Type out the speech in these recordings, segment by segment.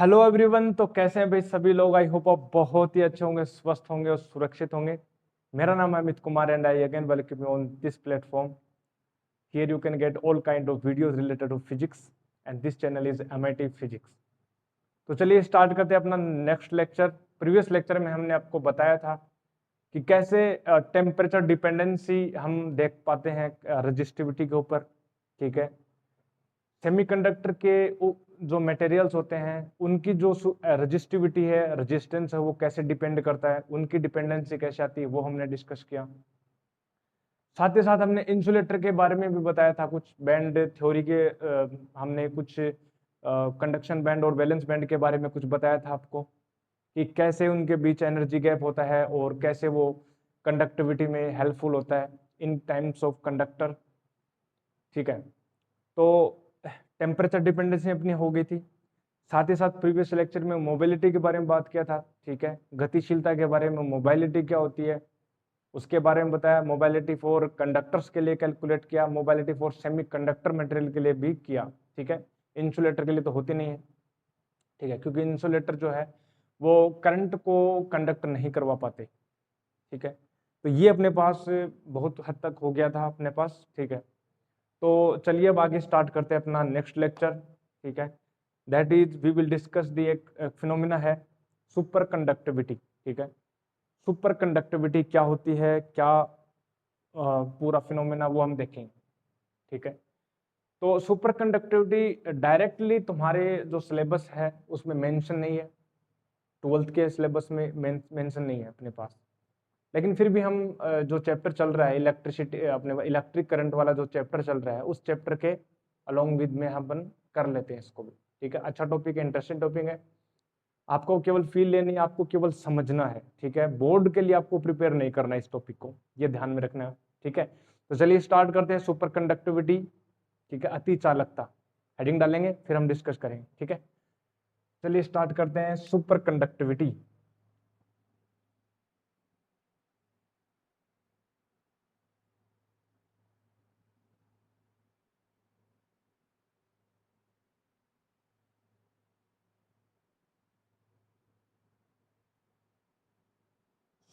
Hello everyone. तो कैसे हैं भाई सभी लोग? आई होप आप बहुत ही अच्छे होंगे, स्वस्थ होंगे और सुरक्षित होंगे। मेरा नाम है Amit Kumar and I again welcome you on this platform. Here you can get all kind of videos related to physics and this channel is MIT physics. तो चलिए स्टार्ट करते हैं अपना नेक्स्ट लेक्चर। प्रीवियस लेक्चर में हमने आपको बताया था कि कैसे टेम्परेचर डिपेंडेंसी हम देख पाते हैं रजिस्टिविटी के ऊपर। ठीक है, सेमीकंडक्टर के जो मटेरियल्स होते हैं उनकी जो रजिस्टिविटी है, रेजिस्टेंस है, वो कैसे डिपेंड करता है, उनकी डिपेंडेंसी कैसे आती है, वो हमने डिस्कस किया। साथ ही साथ हमने इंसुलेटर के बारे में भी बताया था, कुछ बैंड थ्योरी के हमने कुछ कंडक्शन बैंड और वैलेंस बैंड के बारे में कुछ बताया था आपको कि कैसे उनके बीच एनर्जी गैप होता है और कैसे वो कंडक्टिविटी में हेल्पफुल होता है इन टाइम्स ऑफ कंडक्टर। ठीक है, तो टेम्परेचर डिपेंडेंसी अपनी हो गई थी। साथ ही साथ प्रीवियस लेक्चर में मोबिलिटी के बारे में बात किया था। ठीक है, गतिशीलता के बारे में, मोबाइलिटी क्या होती है उसके बारे में बताया। मोबाइलिटी फॉर कंडक्टर्स के लिए कैलकुलेट किया, mobility for semi conductor material के लिए भी किया। ठीक है, इंसुलेटर के लिए तो होती नहीं है। ठीक है, क्योंकि इंसुलेटर जो है वो करंट को कंडक्ट नहीं करवा पाते। ठीक है, तो ये अपने पास बहुत हद तक हो गया था अपने पास। ठीक है, तो चलिए अब आगे स्टार्ट करते हैं अपना नेक्स्ट लेक्चर। ठीक है, that is we will discuss the एक फिनोमिना है सुपर कंडक्टिविटी। ठीक है, सुपर कंडक्टिविटी क्या होती है, क्या पूरा फिनोमिना, वो हम देखेंगे। ठीक है, तो सुपर कंडक्टिविटी डायरेक्टली तुम्हारे जो सिलेबस है उसमें मेंशन नहीं है, 12th के सिलेबस में मेंशन नहीं है अपने पास। लेकिन फिर भी हम जो चैप्टर चल रहा है इलेक्ट्रिसिटी, अपने इलेक्ट्रिक करंट वाला जो चैप्टर चल रहा है उस चैप्टर के अलोंग विद में हम कर लेते हैं इसको भी। ठीक है, अच्छा टॉपिक है, इंटरेस्टिंग टॉपिक है। आपको केवल फील लेनी है, आपको केवल समझना है। ठीक है, बोर्ड के लिए आपको प्रिपेयर नहीं करना है इस टॉपिक को, ये ध्यान में रखना है। ठीक है, तो चलिए स्टार्ट करते हैं सुपर कंडक्टिविटी। ठीक है, अति चालकता हेडिंग डालेंगे, फिर हम डिस्कस करेंगे। ठीक है, चलिए स्टार्ट करते हैं सुपर कंडक्टिविटी।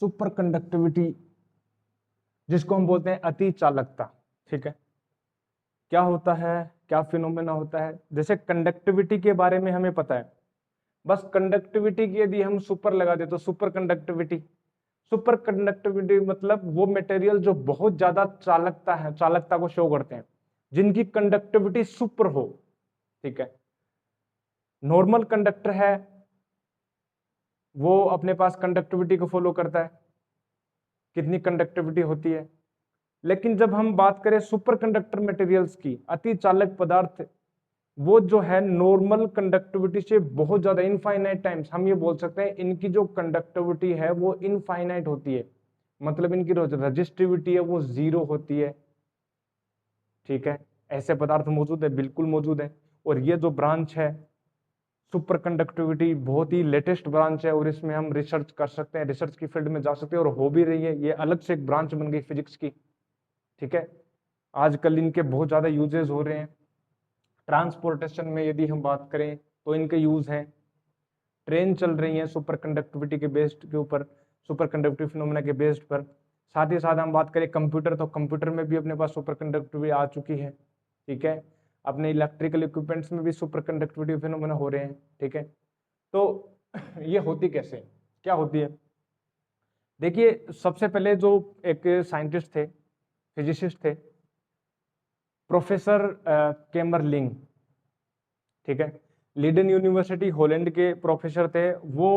सुपर कंडक्टिविटी जिसको हम बोलते हैं अति चालकता। ठीक है, क्या होता है, क्या फिनोमेना होता है? जैसे कंडक्टिविटी के बारे में हमें पता है, बस कंडक्टिविटी की यदि हम सुपर लगा दे तो सुपर कंडक्टिविटी। सुपर कंडक्टिविटी मतलब वो मटेरियल जो बहुत ज्यादा चालकता है, चालकता को शो करते हैं, जिनकी कंडक्टिविटी सुपर हो। ठीक है, नॉर्मल कंडक्टर है वो अपने पास कंडक्टिविटी को फॉलो करता है, कितनी कंडक्टिविटी होती है। लेकिन जब हम बात करें सुपर कंडक्टर मटेरियल्स की, अति चालक पदार्थ, वो जो है नॉर्मल कंडक्टिविटी से बहुत ज्यादा, इनफाइनाइट टाइम्स, हम ये बोल सकते हैं इनकी जो कंडक्टिविटी है वो इनफाइनाइट होती है, मतलब इनकी रजिस्टिविटी है वो 0 होती है। ठीक है, ऐसे पदार्थ मौजूद है, बिल्कुल मौजूद है। और ये जो ब्रांच है सुपर कंडक्टिविटी, बहुत ही लेटेस्ट ब्रांच है और इसमें हम रिसर्च कर सकते हैं, रिसर्च की फील्ड में जा सकते हैं और हो भी रही है, ये अलग से एक ब्रांच बन गई फिजिक्स की। ठीक है, आजकल इनके बहुत ज्यादा यूजेस हो रहे हैं। ट्रांसपोर्टेशन में यदि हम बात करें तो इनके यूज हैं, ट्रेन चल रही है सुपर कंडक्टिविटी के बेस्ड के ऊपर, सुपर कंडक्टिव फिनोमेना के बेस्ड पर। साथ ही साथ हम बात करें कंप्यूटर, तो कंप्यूटर में भी अपने पास सुपर कंडक्टिविटी आ चुकी है। ठीक है, अपने इलेक्ट्रिकल इक्विपमेंट्स में भी सुपर कंडक्टिविटी फिनोमेना हो रहे हैं। ठीक है, तो ये होती कैसे, क्या होती है? देखिए, सबसे पहले जो एक साइंटिस्ट थे, फिजिसिस्ट थे, प्रोफेसर केमरलिंग। ठीक है, लीडन यूनिवर्सिटी हॉलैंड के प्रोफेसर थे। वो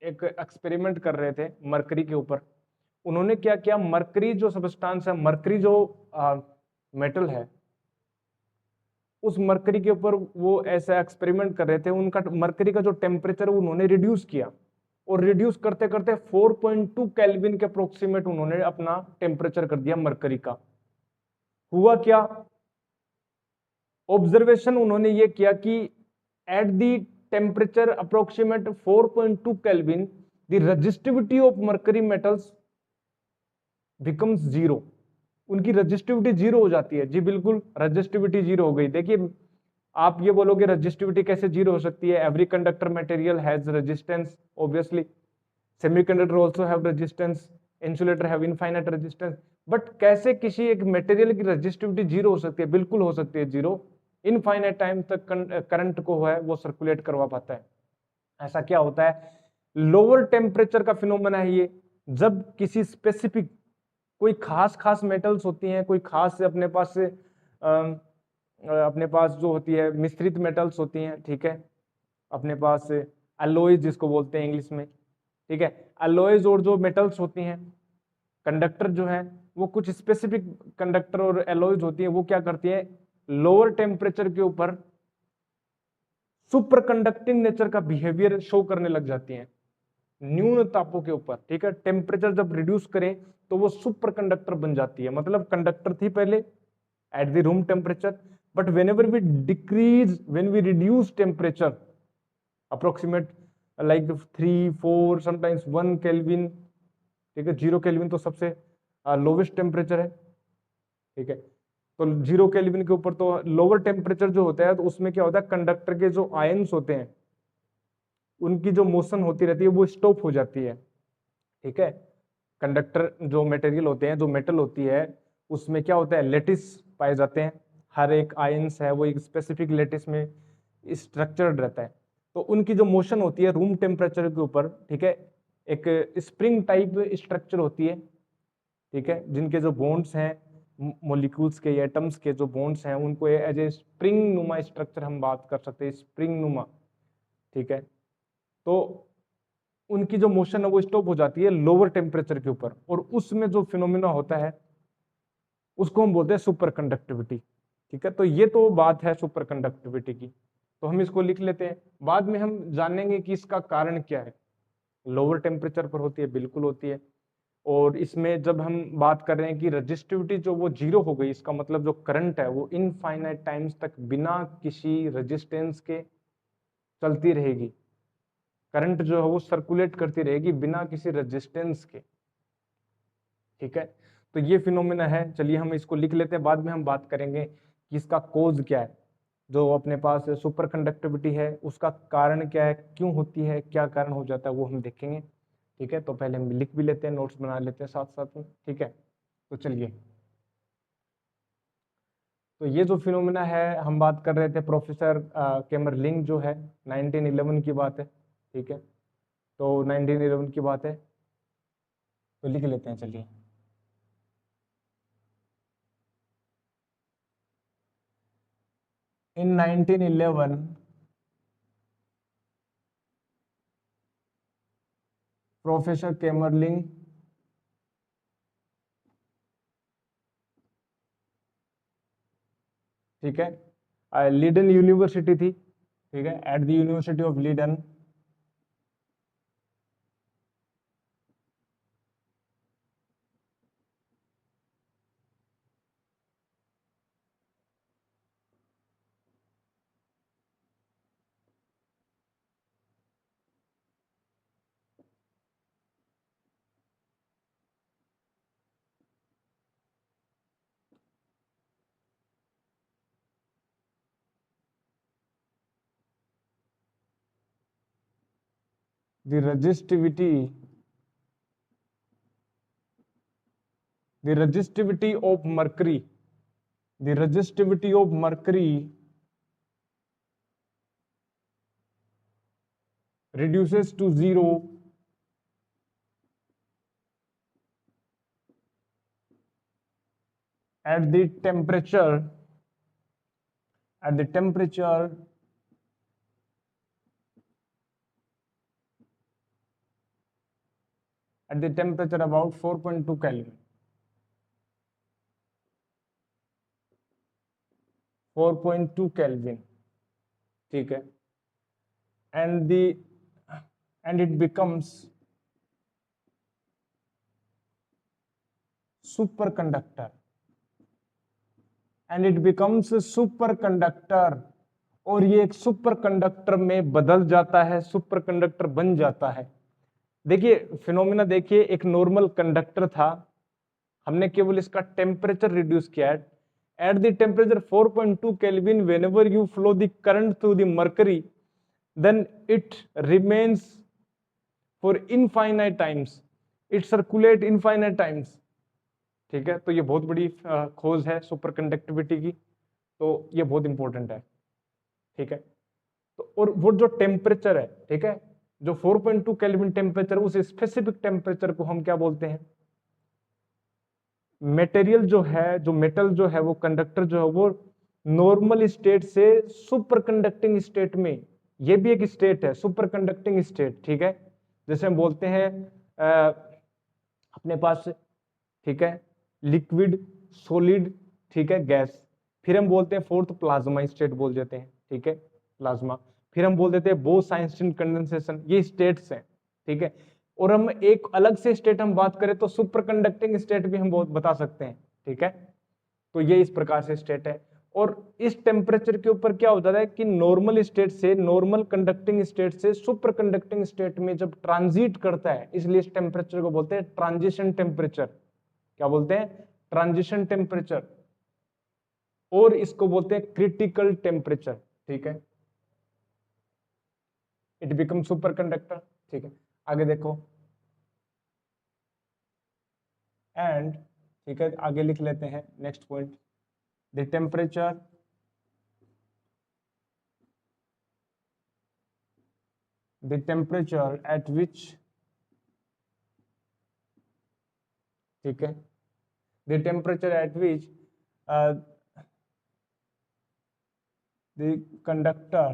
एक एक्सपेरिमेंट कर रहे थे मरकरी के ऊपर। उन्होंने क्या किया, मरकरी जो सब्सटेंस है, मरकरी जो मेटल है, उस मरकरी के ऊपर वो ऐसा एक्सपेरिमेंट कर रहे थे। उनका मरकरी का जो टेम्परेचर उन्होंने रिड्यूस किया और रिड्यूस करते करते 4.2 केल्विन के अप्रोक्सीमेट उन्होंने अपना टेम्परेचर कर दिया मरकरी का। हुआ क्या, ऑब्जर्वेशन उन्होंने ये किया कि at the temperature approximate 4.2 kelvin the resistivity of mercury metals becomes 0। उनकी रजिस्टिविटी 0 हो जाती है। जी बिल्कुल, रजिस्टिविटी 0 हो गई। देखिए आप ये बोलोगे रेजिस्टिविटी कैसे जीरो हो सकती है? Every conductor material has resistance, obviously semiconductor also have resistance, insulator have infinite resistance. But कैसे किसी एक मटेरियल की रेजिस्टिविटी जीरो हो सकती है? बिल्कुल हो सकती है जीरो, इनफाइनाइट टाइम तक करंट को है वो सर्कुलेट करवा पाता है। ऐसा क्या होता है? लोअर टेम्परेचर का फिनोमेना है ये, जब किसी स्पेसिफिक कोई खास मेटल्स होती हैं, कोई खास से अपने पास से अपने पास जो होती है मिश्रित मेटल्स होती हैं, ठीक है, अपने पास अलॉयज जिसको बोलते हैं इंग्लिश में, ठीक है, अलॉयज और जो मेटल्स होती हैं, कंडक्टर जो है वो कुछ स्पेसिफिक कंडक्टर और अलॉयज होती है, वो क्या करती है लोअर टेम्परेचर के ऊपर सुपर कंडक्टिंग नेचर का बिहेवियर शो करने लग जाती हैं न्यून तापों के ऊपर, ठीक है। टेम्परेचर जब रिड्यूस करें तो वो सुपर कंडक्टर बन जाती है, मतलब कंडक्टर थी पहले at the room temperature, but whenever we decrease, when we reduce temperature approximate like 3 4 sometimes 1 Kelvin, ठीक है, 0 केल्विन तो सबसे लोवेस्ट टेम्परेचर है, ठीक है, तो 0 केल्विन के ऊपर तो लोअर टेम्परेचर जो होता है तो उसमें क्या होता है कंडक्टर के जो आयंस होते हैं उनकी जो मोशन होती रहती है वो स्टॉप हो जाती है, ठीक है। कंडक्टर जो मटेरियल होते हैं, जो मेटल होती है उसमें क्या होता है लेटिस पाए जाते हैं, हर एक आयंस है वो एक स्पेसिफिक लेटिस में स्ट्रक्चर्ड रहता है, तो उनकी जो मोशन होती है रूम टेम्परेचर के ऊपर, ठीक है, एक स्प्रिंग टाइप स्ट्रक्चर होती है, ठीक है, जिनके जो बॉन्ड्स हैं मॉलिक्यूल्स के एटम्स के जो बॉन्ड्स हैं उनको एज ए स्प्रिंग नुमा स्ट्रक्चर हम बात कर सकते हैं, स्प्रिंग नुमा, ठीक है। तो उनकी जो मोशन है वो स्टॉप हो जाती है लोअर टेम्परेचर के ऊपर, और उसमें जो फिनोमिना होता है उसको हम बोलते हैं सुपर कंडक्टिविटी, ठीक है। तो ये तो बात है सुपर कंडक्टिविटी की, तो हम इसको लिख लेते हैं, बाद में हम जानेंगे कि इसका कारण क्या है। लोअर टेम्परेचर पर होती है, बिल्कुल होती है, और इसमें जब हम बात कर रहे हैं कि रजिस्टिविटी जो वो जीरो हो गई, इसका मतलब जो करंट है वो इनफाइनाइट टाइम्स तक बिना किसी रेजिस्टेंस के चलती रहेगी, करंट जो है वो सर्कुलेट करती रहेगी बिना किसी रेजिस्टेंस के, ठीक है। तो ये फिनोमेना है, चलिए हम इसको लिख लेते हैं, बाद में हम बात करेंगे कि इसका कोज क्या है, जो अपने पास सुपर कंडक्टिविटी है उसका कारण क्या है, क्यों होती है, क्या कारण हो जाता है, वो हम देखेंगे, ठीक है। तो पहले हम लिख भी लेते हैं, नोट्स बना लेते हैं साथ साथ में, ठीक है। तो चलिए, तो ये जो फिनोमेना है हम बात कर रहे थे प्रोफेसर केमरलिंग जो है 1911 की बात है, ठीक है, तो 1911 की बात है, तो लिख लेते हैं चलिए। In 1911, प्रोफेसर केमरलिंग ठीक है, लीडन यूनिवर्सिटी थी, ठीक है, at the university of Leiden, the resistivity the resistivity of mercury the resistivity of mercury reduces to zero at the temperature at the temperature at the temperature about 4.2 Kelvin, 4.2 Kelvin, ठीक है, and it becomes superconductor, and it becomes a superconductor, और ये एक super conductor में बदल जाता है, super conductor बन जाता है। देखिए फिनोमिना, देखिए एक नॉर्मल कंडक्टर था, हमने केवल इसका टेम्परेचर रिड्यूस किया है, at the temperature 4.2 Kelvin, whenever you flow the current through the mercury, then it remains for infinite times, it circulate infinite times। ठीक है, तो ये बहुत बड़ी खोज है सुपर कंडक्टिविटी की, तो ये बहुत इंपॉर्टेंट है। ठीक है, तो और वो जो टेम्परेचर है, ठीक है, जो 4.2 केल्विन टेम्परेचर, उस स्पेसिफिक टेम्परेचर को हम क्या बोलते हैं? मटेरियल जो है, जो मेटल जो है, वो कंडक्टर जो है, वो नॉर्मल स्टेट से सुपर कंडक्टिंग स्टेट में, ये भी एक स्टेट है, सुपर कंडक्टिंग स्टेट। ठीक है, जैसे हम बोलते हैं अपने पास, ठीक है, लिक्विड, सॉलिड, ठीक है, गैस, फिर हम बोलते हैं फोर्थ प्लाज्मा स्टेट बोल देते हैं। ठीक है, प्लाज्मा, फिर हम बोल देते हैं बोस-आइंस्टीन कंडेंसेशन, ये स्टेट्स हैं। ठीक है, और हम एक अलग से स्टेट हम बात करें तो सुपर कंडक्टिंग स्टेट भी हम बहुत बता सकते हैं। ठीक है, तो ये इस प्रकार से स्टेट है। और इस टेम्परेचर के ऊपर क्या होता है कि नॉर्मल स्टेट से, नॉर्मल कंडक्टिंग स्टेट से सुपर कंडक्टिंग स्टेट में जब ट्रांजिट करता है, इसलिए इस टेम्परेचर को बोलते हैं ट्रांजिशन टेम्परेचर। क्या बोलते हैं? Transition temperature. और इसको बोलते हैं क्रिटिकल टेम्परेचर। ठीक है, इट बिकम सुपर कंडक्टर। ठीक है, आगे देखो, एंड, ठीक है, आगे लिख लेते हैं next point, the temperature at which, ठीक है, the temperature at which the conductor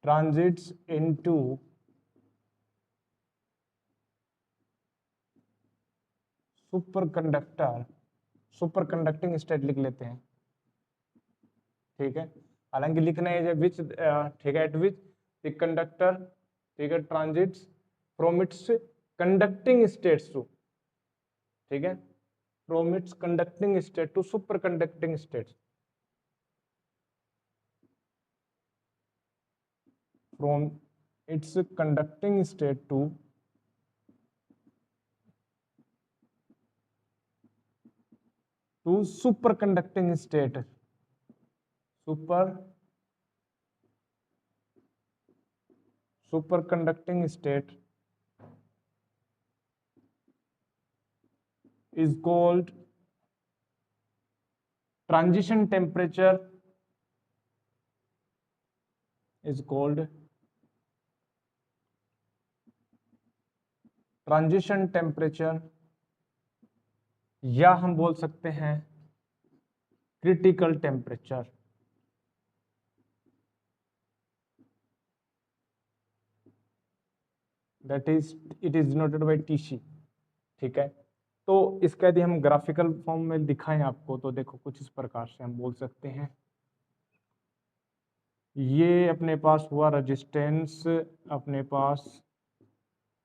transits into superconductor, super conducting state लिख लेते हैं। ठीक है, हालांकि लिखना है विच, ठीक है, एट विच द कंडक्टर, ठीक है, transits from its conducting states to, ठीक है, from its conducting state to super conducting state, from its conducting state to super conducting state, super conducting state is called transition temperature, is called transition temperature, या हम बोल सकते हैं critical temperature. That is, it is denoted by TC। ठीक है, तो इसका यदि हम ग्राफिकल फॉर्म में दिखाएं आपको, तो देखो कुछ इस प्रकार से हम बोल सकते हैं, ये अपने पास हुआ रेजिस्टेंस अपने पास,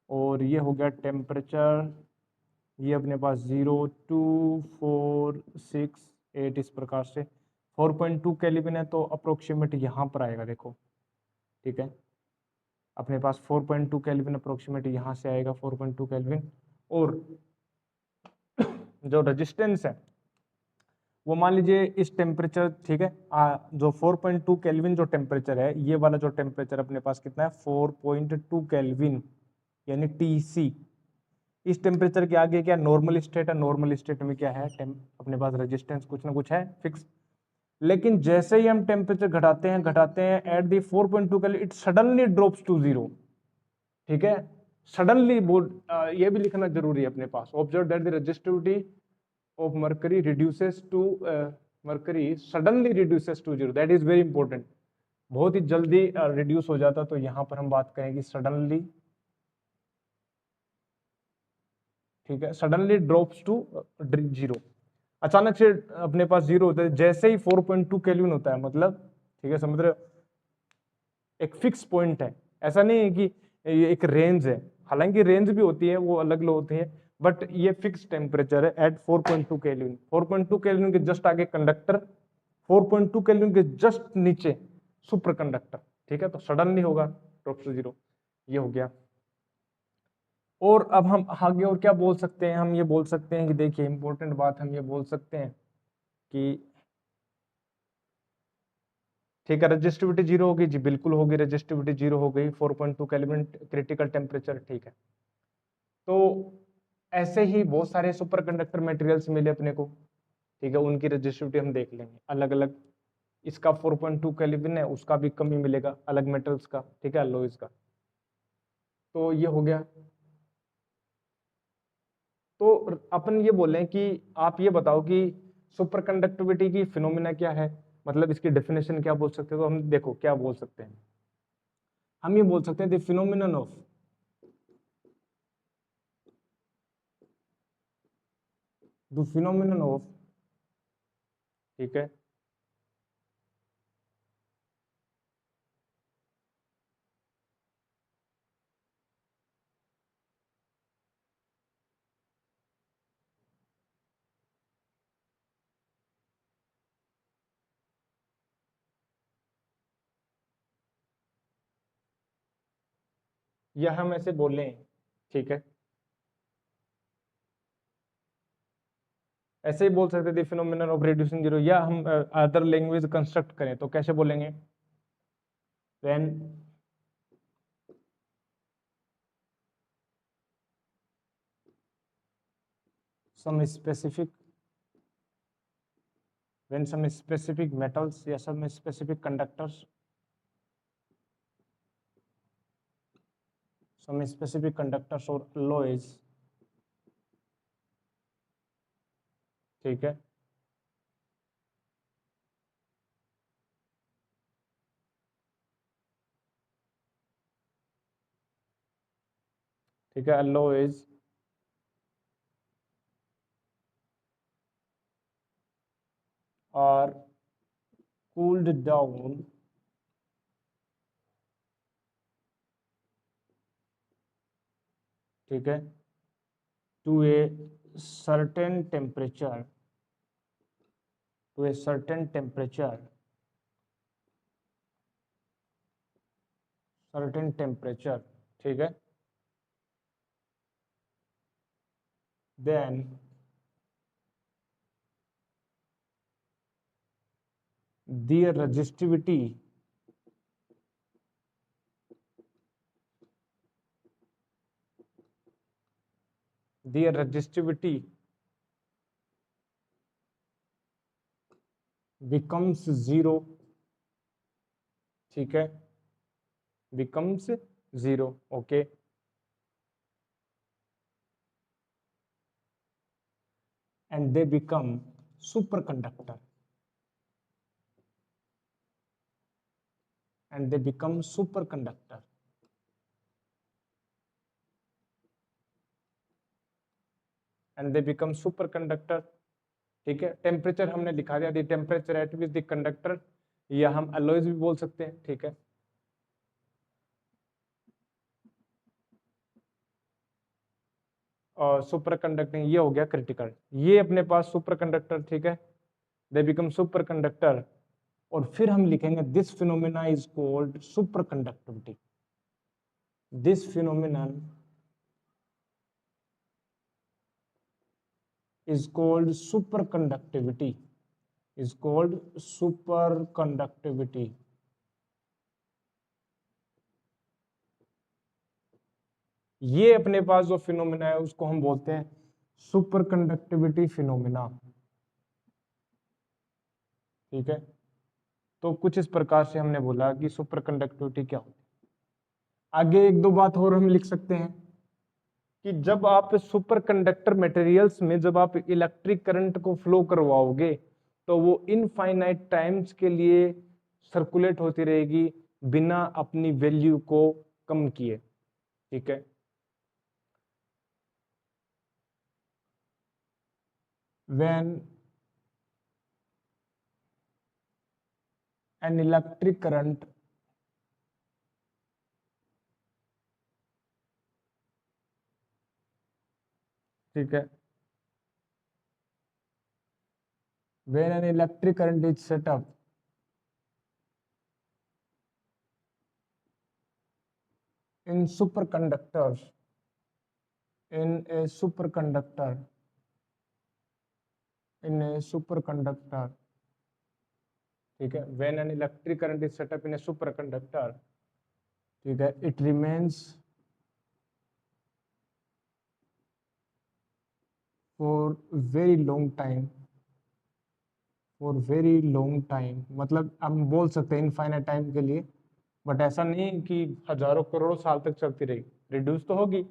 और ये हो गया टेम्परेचर, ये अपने पास 0, 2, 4, 6, 8 इस प्रकार से। 4.2 केल्विन है तो अप्रोक्सीमेट यहाँ पर आएगा, देखो। ठीक है, अपने पास 4.2 केल्विन अप्रोक्सीमेट यहाँ से आएगा, 4.2 केल्विन। और जो रेजिस्टेंस है वो मान लीजिए इस टेम्परेचर, ठीक है, जो 4.2 केल्विन जो टेम्परेचर है, ये वाला जो टेम्परेचर अपने पास कितना है, 4.2 केल्विन यानी TC। इस टेम्परेचर के आगे क्या नॉर्मल स्टेट है, नॉर्मल स्टेट में क्या है, अपने पास रेजिस्टेंस कुछ ना कुछ है फिक्स। लेकिन जैसे ही हम टेम्परेचर घटाते हैं at the 4.2 kelvin, it suddenly drops to 0। ठीक है, सडनली, ये भी लिखना जरूरी है अपने पास। Observe that the resistivity of mercury reduces to, mercury suddenly reduces to 0, that is very important. बहुत ही जल्दी रिड्यूस हो जाता, तो यहां पर हम बात करेंगे सडनली। ठीक है, सडनली ड्रॉप्स टू 0, अचानक से अपने पास 0 होता है जैसे ही 4.2 केल्विन होता है, मतलब, ठीक है, समझ रहे हो, एक फिक्स पॉइंट है। ऐसा नहीं है कि ये एक रेंज है, हालांकि रेंज भी होती है, वो अलग अलग होती है, बट ये फिक्स टेम्परेचर है एट 4.2 केल्विन। 4.2 केल्विन के जस्ट आगे कंडक्टर, 4.2 केल्विन के जस्ट नीचे सुपर कंडक्टर। ठीक है, तो सडनली होगा। ड्रॉप्स टू जीरो, ये हो गया। और अब हम आगे और क्या बोल सकते हैं, हम ये बोल सकते हैं कि देखिए इंपॉर्टेंट बात हम ये बोल सकते हैं कि ठीक है रजिस्टिविटी जीरो होगी जी, बिल्कुल होगी रजिस्टिविटी जीरो हो गई, 4.2 केल्विन क्रिटिकल टेम्परेचर, ठीक है। तो ऐसे ही बहुत सारे सुपर कंडक्टर मटेरियल्स मिले अपने को, ठीक है, उनकी रजिस्टिविटी हम देख लेंगे अलग अलग। इसका 4.2 केल्विन है, उसका भी कम ही मिलेगा अलग मेटल्स का, ठीक है, अलॉयज का। तो ये हो गया। तो अपन ये बोले कि आप ये बताओ कि सुपर कंडक्टिविटी की फिनोमिना क्या है, मतलब इसकी डेफिनेशन क्या बोल सकते हैं। तो हम देखो क्या बोल सकते हैं, हम ये बोल सकते हैं the phenomenon of the phenomenon of, ठीक है, या हम ऐसे बोलें, ठीक है, ऐसे ही बोल सकते थे फिनोमिनन ऑफ रिड्यूसिंग जीरो, या हम अदर लैंग्वेज कंस्ट्रक्ट करें तो कैसे बोलेंगे, when some specific when some specific metals या some specific conductors, some specific conductors or alloys, ठीक है, ठीक है, alloys are cooled down ठीक है to a certain temperature, to a certain temperature, certain temperature, ठीक है, then their resistivity becomes zero, ठीक है, becomes zero, okay, and they become superconductor, and they become superconductor, and they become superconductor, ठीक है। Temperature हमने लिखा दिया, the temperature at which the conductor, या हम अलॉयज भी बोल सकते हैं, ठीक है। और सुपर कंडक्टिंग ये हो गया क्रिटिकल, ये अपने पास सुपर कंडक्टर, ठीक है, दे बिकम सुपर कंडक्टर। और फिर हम लिखेंगे this phenomena is called super conductivity, this phenomenon is called superconductivity, is called superconductivity। ये अपने पास जो फिनोमिना है उसको हम बोलते हैं सुपरकंडक्टिविटी फिनोमिना, ठीक है। तो कुछ इस प्रकार से हमने बोला कि सुपरकंडक्टिविटी क्या होती है। आगे एक दो बात और हम लिख सकते हैं कि जब आप सुपरकंडक्टर मटेरियल्स में जब आप इलेक्ट्रिक करंट को फ्लो करवाओगे तो वो इनफाइनाइट टाइम्स के लिए सर्कुलेट होती रहेगी बिना अपनी वैल्यू को कम किए, ठीक है। when an electric current ठीक है, when an electric current is set up in superconductors, in a superconductor, in a superconductor, ठीक है, when an electric current is set up in a superconductor, ठीक है, it remains for very long time, for very long time, मतलब हम बोल सकते हैं infinite time के लिए, बट ऐसा नहीं कि हजारों करोड़ों साल तक चलती रही, रिड्यूस तो होगी,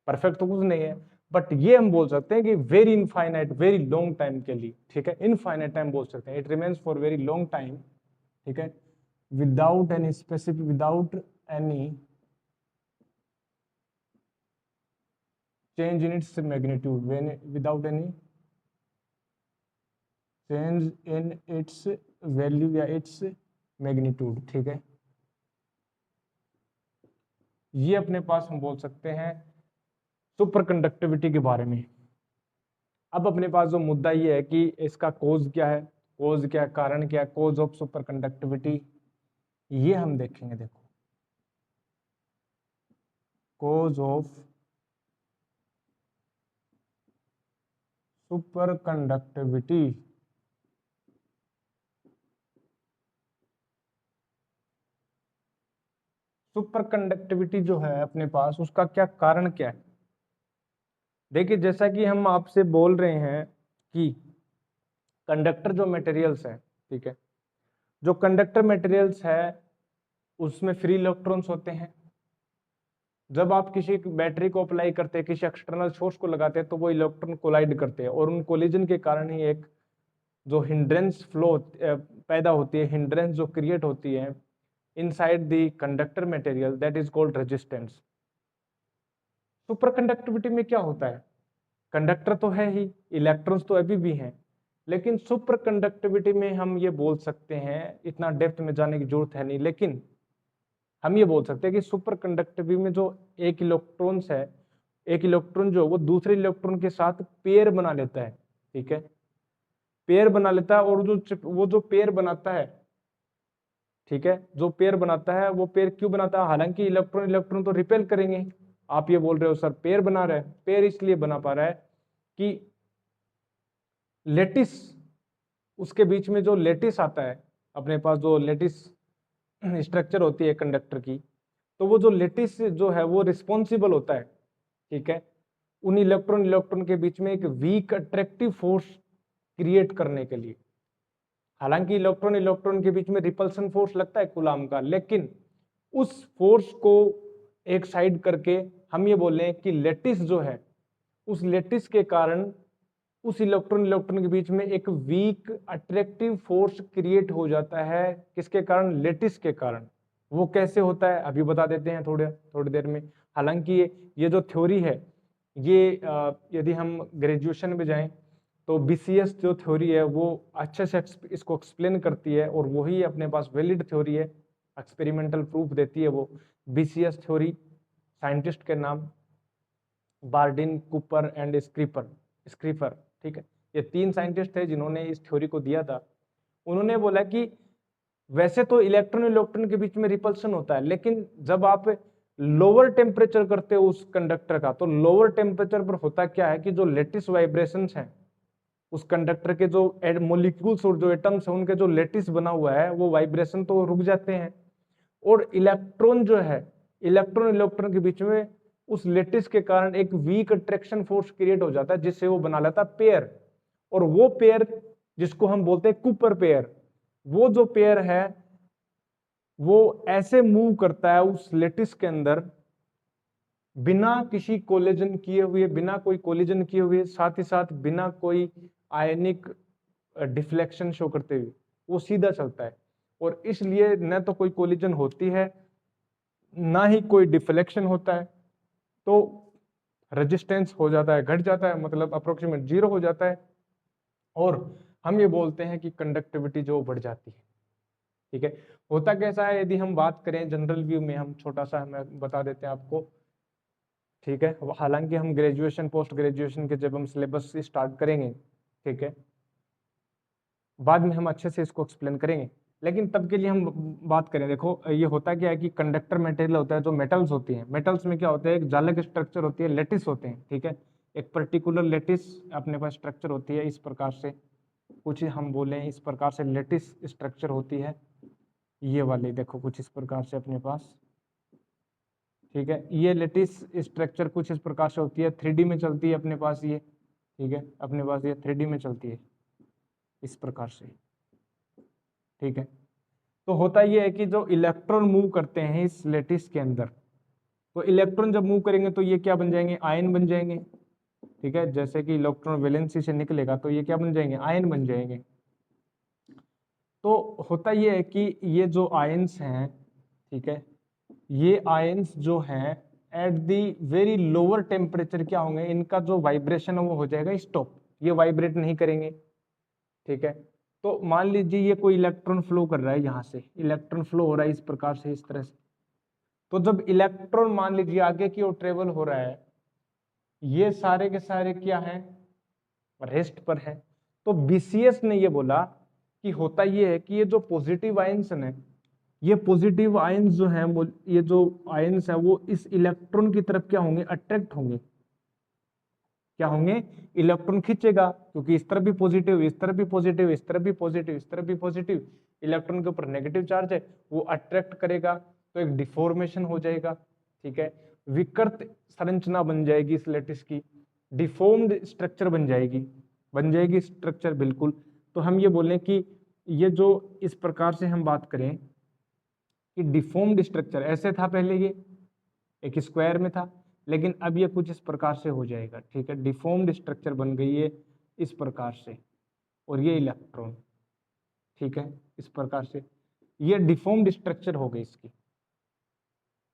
परफेक्ट तो कुछ नहीं है, बट ये हम बोल सकते हैं कि very infinite, very long time के लिए, ठीक है, इनफाइनाइट टाइम बोल सकते हैं, it remains for very long time, ठीक है, without any specific, without any change in its magnitude, when without any change in its value या its magnitude, ठीक है, ये अपने पास हम बोल सकते हैं सुपर कंडक्टिविटी के बारे में। अब अपने पास जो मुद्दा ये है कि इसका कोज क्या है, कोज क्या, कारण क्या, कोज ऑफ सुपर कंडक्टिविटी, ये हम देखेंगे। देखो, cause of super conductivity, super conductivity जो है अपने पास, उसका क्या कारण क्या है। देखिए, जैसा कि हम आपसे बोल रहे हैं कि कंडक्टर जो मटेरियल्स है, ठीक है, जो कंडक्टर मटेरियल्स है उसमें फ्री इलेक्ट्रॉन्स होते हैं। जब आप किसी बैटरी को अप्लाई करते हैं, किसी एक्सटर्नल सोर्स को लगाते हैं, तो वो इलेक्ट्रॉन कोलाइड करते हैं और उन कोलिजन के कारण ही एक जो हिंड्रेंस फ्लो पैदा होती है, हिंड्रेंस जो क्रिएट होती है inside the conductor material, that is called resistance. Super conductivity में क्या होता है, कंडक्टर तो है ही, इलेक्ट्रॉन्स तो अभी भी हैं, लेकिन सुपर कंडक्टिविटी में हम ये बोल सकते हैं, इतना डेप्थ में जाने की जरूरत है नहीं, लेकिन हम ये बोल सकते हैं कि सुपर कंडक्टिविटी में जो एक इलेक्ट्रॉन्स है, एक इलेक्ट्रॉन जो वो दूसरे इलेक्ट्रॉन के साथ पेयर बना लेता है, ठीक है, पेयर बना लेता है, और वो जो पेयर बनाता है, ठीक है, जो पेयर बनाता है, वो पेयर क्यों बनाता है, हालांकि इलेक्ट्रॉन इलेक्ट्रॉन तो रिपेल करेंगे। आप ये बोल रहे हो सर पेयर बना रहे हैं, पेयर इसलिए बना पा रहा है कि लेटिस, उसके बीच में जो लेटिस आता है, अपने पास जो लेटिस स्ट्रक्चर होती है कंडक्टर की, तो वो जो लेटिस जो है वो रिस्पॉन्सिबल होता है, ठीक है, उन इलेक्ट्रॉन इलेक्ट्रॉन के बीच में एक वीक अट्रैक्टिव फोर्स क्रिएट करने के लिए। हालांकि इलेक्ट्रॉन इलेक्ट्रॉन के बीच में रिपल्सन फोर्स लगता है कूलाम का, लेकिन उस फोर्स को एक साइड करके हम ये बोल रहे हैं कि लेटिस जो है, उस लेटिस के कारण उस इलेक्ट्रॉन इलेक्ट्रॉन के बीच में एक वीक अट्रैक्टिव फोर्स क्रिएट हो जाता है। किसके कारण, लेटिस के कारण। वो कैसे होता है अभी बता देते हैं थोड़ी देर में। हालांकि ये जो थ्योरी है, ये यदि हम ग्रेजुएशन में जाएं तो बीसीएस जो थ्योरी है वो अच्छे से इसको एक्सप्लेन करती है, और वही अपने पास वैलिड थ्योरी है, एक्सपेरिमेंटल प्रूफ देती है वो बीसीएस थ्योरी। साइंटिस्ट के नाम बार्डिन, कूपर एंड स्क्रीफर, ठीक है, ये 3 साइंटिस्ट थे जिन्होंने इस थ्योरी को दिया था। उन्होंने बोला कि वैसे तो इलेक्ट्रॉन इलेक्ट्रॉन के बीच में रिपल्सन होता है, लेकिन जब आप लोअर टेम्परेचर करते हो उस कंडक्टर का, तो लोअर टेम्परेचर पर होता क्या है कि जो लेटिस वाइब्रेशंस हैं उस कंडक्टर के, जो मोलिक्यूल्स और जो एटम्स हैं उनके जो लेटिस बना हुआ है, वो वाइब्रेशन तो रुक जाते हैं, और इलेक्ट्रॉन जो है, इलेक्ट्रॉन इलेक्ट्रॉन के बीच में उस लेटिस के कारण एक वीक अट्रैक्शन फोर्स क्रिएट हो जाता है, जिससे वो बना लेता है पेयर। और वो पेयर जिसको हम बोलते हैं कूपर पेयर, वो जो पेयर है वो ऐसे मूव करता है उस लेटिस के अंदर बिना किसी कोलिजन किए हुए, बिना कोई कोलिजन किए हुए, साथ ही साथ बिना कोई आयनिक डिफ्लेक्शन शो करते हुए वो सीधा चलता है। और इसलिए न तो कोई कोलिजन होती है, ना ही कोई डिफ्लेक्शन होता है, तो रेजिस्टेंस हो जाता है, घट जाता है, मतलब अप्रोक्सीमेट 0 हो जाता है, और हम ये बोलते हैं कि कंडक्टिविटी जो बढ़ जाती है, ठीक है। होता कैसा है, यदि हम बात करें जनरल व्यू में, हम छोटा सा हमें बता देते हैं आपको, ठीक है, हालांकि हम ग्रेजुएशन पोस्ट ग्रेजुएशन के जब हम सिलेबस स्टार्ट करेंगे, ठीक है, बाद में हम अच्छे से इसको एक्सप्लेन करेंगे, लेकिन तब के लिए हम बात करें, देखो ये होता क्या है कि कंडक्टर मटेरियल होता है, जो मेटल्स होती हैं, मेटल्स में क्या होता है, एक जालक स्ट्रक्चर होती है, लेटिस होते हैं, ठीक है, एक पर्टिकुलर लेटिस अपने पास स्ट्रक्चर होती है, इस प्रकार से कुछ हम बोलें इस प्रकार से लेटिस स्ट्रक्चर होती है, ये वाली देखो कुछ इस प्रकार से अपने पास, ठीक है, ये लेटिस स्ट्रक्चर कुछ इस प्रकार से होती है, 3D में चलती है अपने पास ये, ठीक है, अपने पास ये 3D में चलती है इस प्रकार से, ठीक है। तो होता ये है कि जो इलेक्ट्रॉन मूव करते हैं इस लेटिस के अंदर, तो इलेक्ट्रॉन जब मूव करेंगे तो ये क्या बन जाएंगे, आयन बन जाएंगे, ठीक है, जैसे कि इलेक्ट्रॉन वैलेंसी से निकलेगा तो ये क्या बन जाएंगे, आयन बन जाएंगे। तो होता ये है कि ये जो आयंस हैं, ठीक है, ये आयंस जो हैं at the very lower temperature क्या होंगे, इनका जो वाइब्रेशन है वो हो जाएगा स्टॉप, ये वाइब्रेट नहीं करेंगे, ठीक है। तो मान लीजिए ये कोई इलेक्ट्रॉन फ्लो कर रहा है, यहाँ से इलेक्ट्रॉन फ्लो हो रहा है इस प्रकार से, इस तरह से, तो जब इलेक्ट्रॉन मान लीजिए आगे की ओर ट्रेवल हो रहा है, ये सारे के सारे क्या हैं, रेस्ट पर है। तो बीसीएस ने ये बोला कि होता ये है कि ये जो पॉजिटिव आयंस है, ये पॉजिटिव आयंस जो हैं, ये जो आयंस है वो इस इलेक्ट्रॉन की तरफ क्या होंगे, अट्रैक्ट होंगे, क्या होंगे, इलेक्ट्रॉन खींचेगा, क्योंकि इस तरफ भी पॉजिटिव, इस तरफ भी पॉजिटिव, इस तरफ भी पॉजिटिव, इस तरफ भी पॉजिटिव, इलेक्ट्रॉन के ऊपर नेगेटिव चार्ज है, वो अट्रैक्ट करेगा, तो एक डिफॉर्मेशन हो जाएगा, ठीक है, विकृत संरचना बन जाएगी इस लेटिस की, डिफॉर्म्ड स्ट्रक्चर बन जाएगी स्ट्रक्चर, बिल्कुल। तो हम ये बोलें कि ये जो इस प्रकार से हम बात करें कि डिफॉर्म्ड स्ट्रक्चर, ऐसे था पहले ये एक स्क्वायर में था, लेकिन अब ये कुछ इस प्रकार से हो जाएगा, ठीक है, डिफॉर्म्ड स्ट्रक्चर बन गई है इस प्रकार से, और ये इलेक्ट्रॉन, ठीक है, इस प्रकार से ये डिफॉर्म्ड स्ट्रक्चर हो गई इसकी,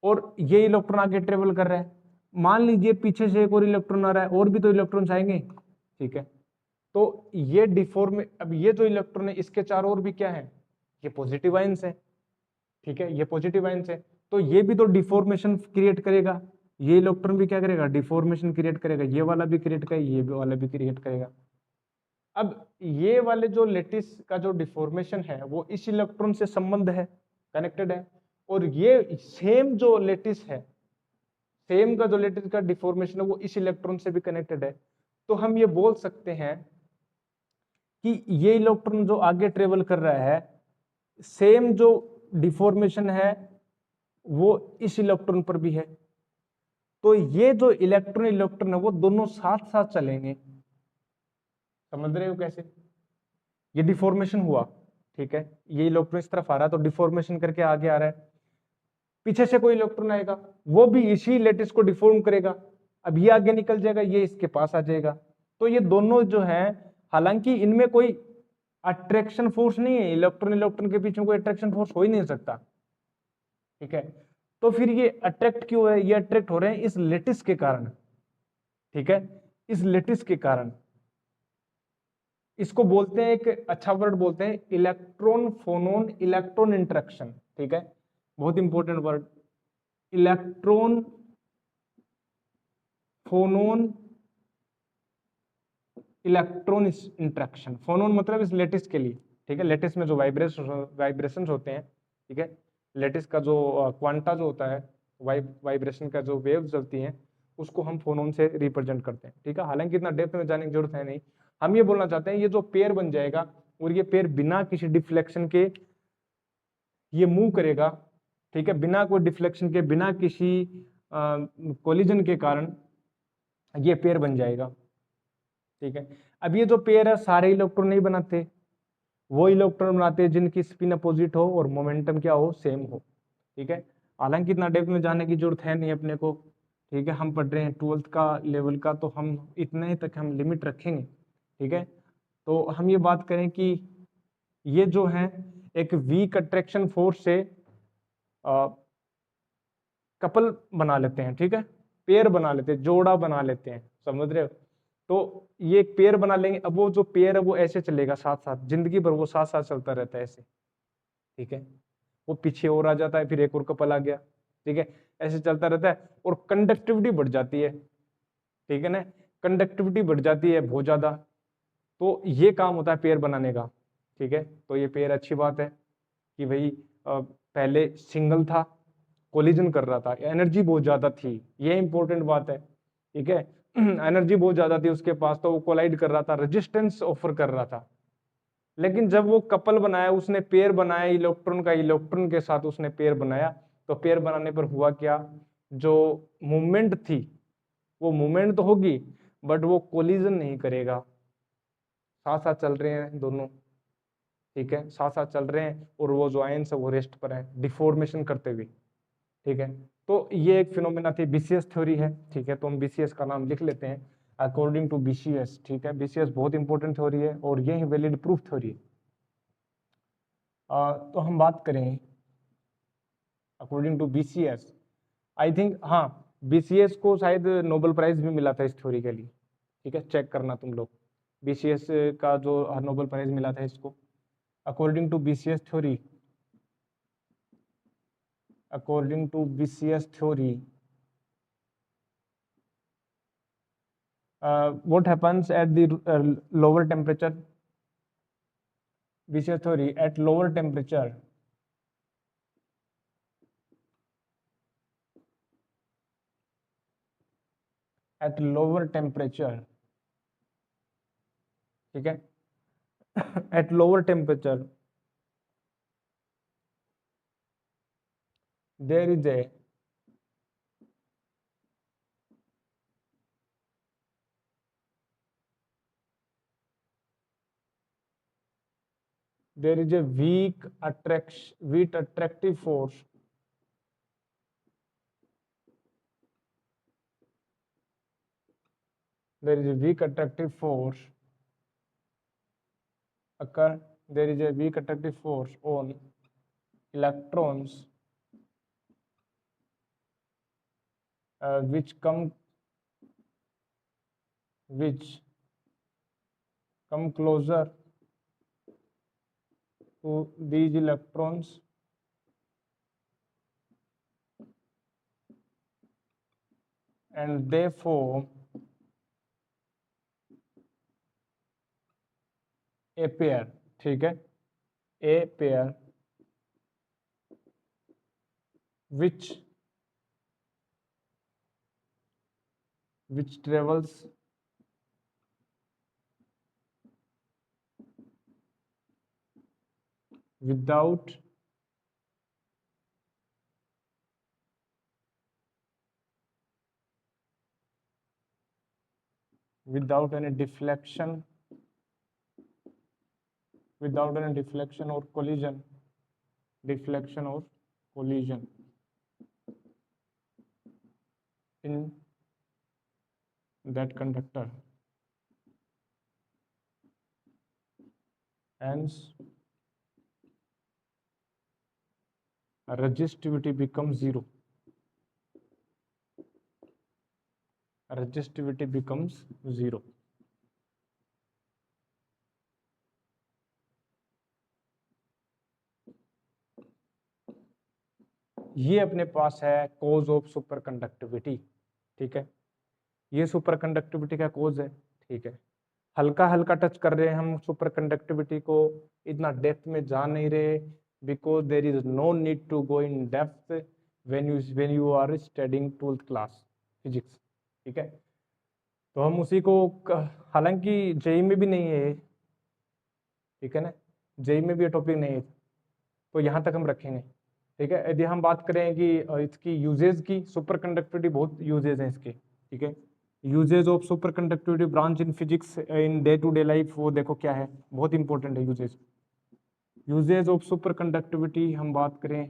और ये इलेक्ट्रॉन आगे ट्रेवल कर रहा है, मान लीजिए पीछे से एक और इलेक्ट्रॉन आ रहा है, और भी तो इलेक्ट्रॉन्स आएंगे, ठीक है, तो ये डिफॉर्म, अब ये जो इलेक्ट्रॉन है इसके चारों ओर भी क्या है, ये पॉजिटिव आयंस है, ठीक है, ये पॉजिटिव आयंस है, तो ये भी तो डिफॉर्मेशन क्रिएट करेगा, ये इलेक्ट्रॉन भी क्या करेगा, डिफॉर्मेशन क्रिएट करेगा, ये वाला भी क्रिएट करेगा, ये वाला भी क्रिएट करेगा। अब ये वाले जो लेटिस का जो डिफॉर्मेशन है वो इस इलेक्ट्रॉन से संबंध है, कनेक्टेड है, और ये सेम जो लेटिस है, सेम का जो लेटिस का डिफॉर्मेशन है वो इस इलेक्ट्रॉन से भी कनेक्टेड है। तो हम ये बोल सकते हैं कि ये इलेक्ट्रॉन जो आगे ट्रेवल कर रहा है, सेम जो डिफॉर्मेशन है वो इस इलेक्ट्रॉन पर भी है, तो ये जो इलेक्ट्रॉन है वो दोनों साथ साथ चलेंगे, समझ रहे हो कैसे, ये डिफॉर्मेशन हुआ, ठीक है, ये इलेक्ट्रॉन इस तरफ आ रहा है तो डिफॉर्मेशन करके आगे आ रहा है, पीछे से कोई इलेक्ट्रॉन आएगा वो भी इसी लेटिस को डिफॉर्म करेगा, अब ये आगे निकल जाएगा, ये इसके पास आ जाएगा, तो ये दोनों जो है, हालांकि इनमें कोई अट्रैक्शन फोर्स नहीं है, इलेक्ट्रॉन के बीच में कोई अट्रैक्शन फोर्स हो ही नहीं सकता, ठीक है, तो फिर ये अट्रैक्ट क्यों है, ये अट्रैक्ट हो रहे हैं इस लेटिस के कारण, ठीक है, इस लेटिस के कारण, इसको बोलते हैं, एक अच्छा वर्ड बोलते हैं इलेक्ट्रॉन फोनोन इलेक्ट्रॉन इंटरेक्शन, ठीक है, बहुत important word, electron phonon electron interaction, phonon मतलब इस लेटिस के लिए, ठीक है, लेटिस में जो वाइब्रेशंस होते हैं, ठीक है, लेटिस का जो क्वांटा जो होता है, वाइब्रेशन का जो वेव चलती हैं उसको हम फोनोन से रिप्रेजेंट करते हैं, ठीक है, हालांकि इतना डेप्थ में जाने की जरूरत है नहीं, हम ये बोलना चाहते हैं ये जो पेयर बन जाएगा और ये पेयर बिना किसी डिफ्लेक्शन के ये मूव करेगा, ठीक है, बिना कोई डिफ्लेक्शन के, बिना किसी कोलिजन के कारण ये पेयर बन जाएगा, ठीक है। अब ये जो पेयर है सारे इलेक्ट्रॉन नहीं बनाते, वो इलेक्ट्रॉन बनाते हैं जिनकी स्पिन अपोजिट हो और मोमेंटम क्या हो, सेम हो, ठीक है, हालांकि इतना डेप्थ में जाने की जरूरत है नहीं अपने को, ठीक है, हम पढ़ रहे हैं 12th का लेवल का, तो हम इतने ही तक हम लिमिट रखेंगे, ठीक है। तो हम ये बात करें कि ये जो है एक वीक अट्रैक्शन फोर्स से कपल बना लेते हैं, ठीक है, पेयर बना लेते हैं, जोड़ा बना लेते हैं, समझ रहे हो, तो ये एक पेयर बना लेंगे, अब वो जो पेयर है वो ऐसे चलेगा साथ साथ, जिंदगी भर वो साथ साथ चलता रहता है ऐसे, ठीक है, वो पीछे और आ जाता है, फिर एक और कपल आ गया, ठीक है, ऐसे चलता रहता है, और कंडक्टिविटी बढ़ जाती है, ठीक है ना, कंडक्टिविटी बढ़ जाती है बहुत ज्यादा, तो ये काम होता है पेयर बनाने का, ठीक है, तो ये पेयर अच्छी बात है, कि भाई पहले सिंगल था, कोलिजन कर रहा था, एनर्जी बहुत ज्यादा थी, ये इंपॉर्टेंट बात है, ठीक है। एनर्जी बहुत ज्यादा थी उसके पास, तो वो कोलाइड कर रहा था, रेजिस्टेंस ऑफर कर रहा था। लेकिन जब वो कपल बनाया, उसने पेयर बनाया, इलेक्ट्रॉन का इलेक्ट्रॉन के साथ उसने पेयर बनाया, तो पेयर बनाने पर हुआ क्या, जो मूवमेंट थी वो मूवमेंट तो होगी, बट वो कोलिजन नहीं करेगा। साथ साथ चल रहे हैं दोनों, ठीक है, साथ साथ चल रहे हैं, और वो जो आयंस है वो रेस्ट पर है, डिफॉर्मेशन करते हुए, ठीक है। तो ये एक फिनोमेना थी, बीसीएस थ्योरी है, ठीक है। तो हम बीसीएस का नाम लिख लेते हैं अकॉर्डिंग टू बीसीएस, ठीक है। बीसीएस बहुत इंपॉर्टेंट थ्योरी है, और ये है वैलिड प्रूफ थ्योरी है। तो हम बात करें according to BCS, I think, हाँ, बीसीएस को शायद नोबेल प्राइज भी मिला था इस थ्योरी के लिए, ठीक है, चेक करना तुम लोग, बीसीएस का जो नोबेल प्राइज मिला था इसको, according to BCS theory, according to BCS theory, what happens at the lower temperature? BCS theory, at lower temperature, at lower temperature, ठीक है, at lower temperature there is a weak attractive force, there is a weak attractive force occur, there is a weak attractive force on electrons which come closer to these electrons and they form a pair, ठीक है, a pair which travels without any deflection, or collision, in that conductor, hence resistivity becomes zero, ये अपने पास है कोज of super conductivity, ठीक है, ये super conductivity का कोज है, ठीक है। हल्का हल्का टच कर रहे हैं हम सुपर कंडक्टिविटी को, इतना डेप्थ में जा नहीं रहे, because there is no need to go in depth when you are studying 12th class physics, ठीक है। तो हम उसी को हालांकि जेई में भी नहीं है, ठीक है ना, जेई में भी ये टॉपिक नहीं है, तो यहाँ तक हम रखेंगे, ठीक है। यदि हम बात करें कि इसकी यूजेज की, सुपर कंडक्टिविटी बहुत यूजेज हैं इसके, ठीक है। Uses of super conductivity branch in physics in day to day life, वो देखो क्या है, बहुत इंपॉर्टेंट है यूजेज ऑफ सुपर कंडक्टिविटी हम बात करें,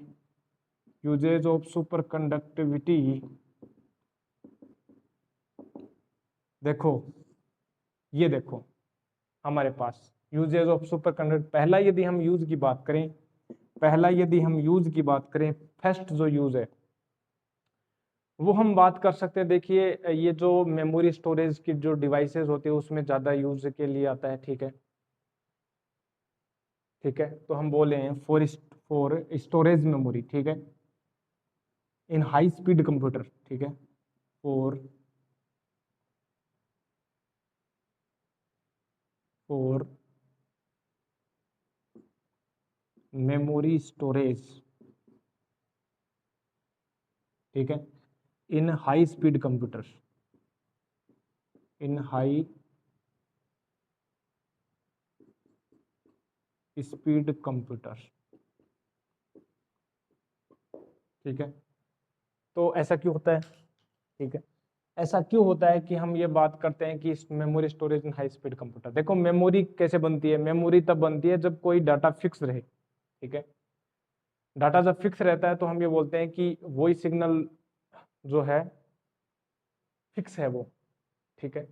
यूजेज ऑफ सुपर कंडक्टिविटी, देखो, ये देखो हमारे पास यूजेज ऑफ सुपर कंडक्ट, पहला यदि हम यूज की बात करें, फर्स्ट जो यूज है वो हम बात कर सकते हैं। देखिए, ये जो मेमोरी स्टोरेज की जो डिवाइसेस होते हैं उसमें ज्यादा यूज के लिए आता है, ठीक है, तो हम बोले हैं फॉर स्टोरेज मेमोरी, ठीक है, इन हाई स्पीड कंप्यूटर, ठीक है, फॉर मेमोरी स्टोरेज, ठीक है, इन हाई स्पीड कंप्यूटर्स, इन हाई स्पीड कंप्यूटर्स, ठीक है। तो ऐसा क्यों होता है, ठीक है, ऐसा क्यों होता है कि हम ये बात करते हैं कि मेमोरी स्टोरेज इन हाई स्पीड कंप्यूटर। देखो मेमोरी कैसे बनती है, मेमोरी तब बनती है जब कोई डाटा फिक्स रहे, ठीक है। डाटा जब फिक्स रहता है तो हम ये बोलते हैं कि वही सिग्नल जो है फिक्स है वो, ठीक है।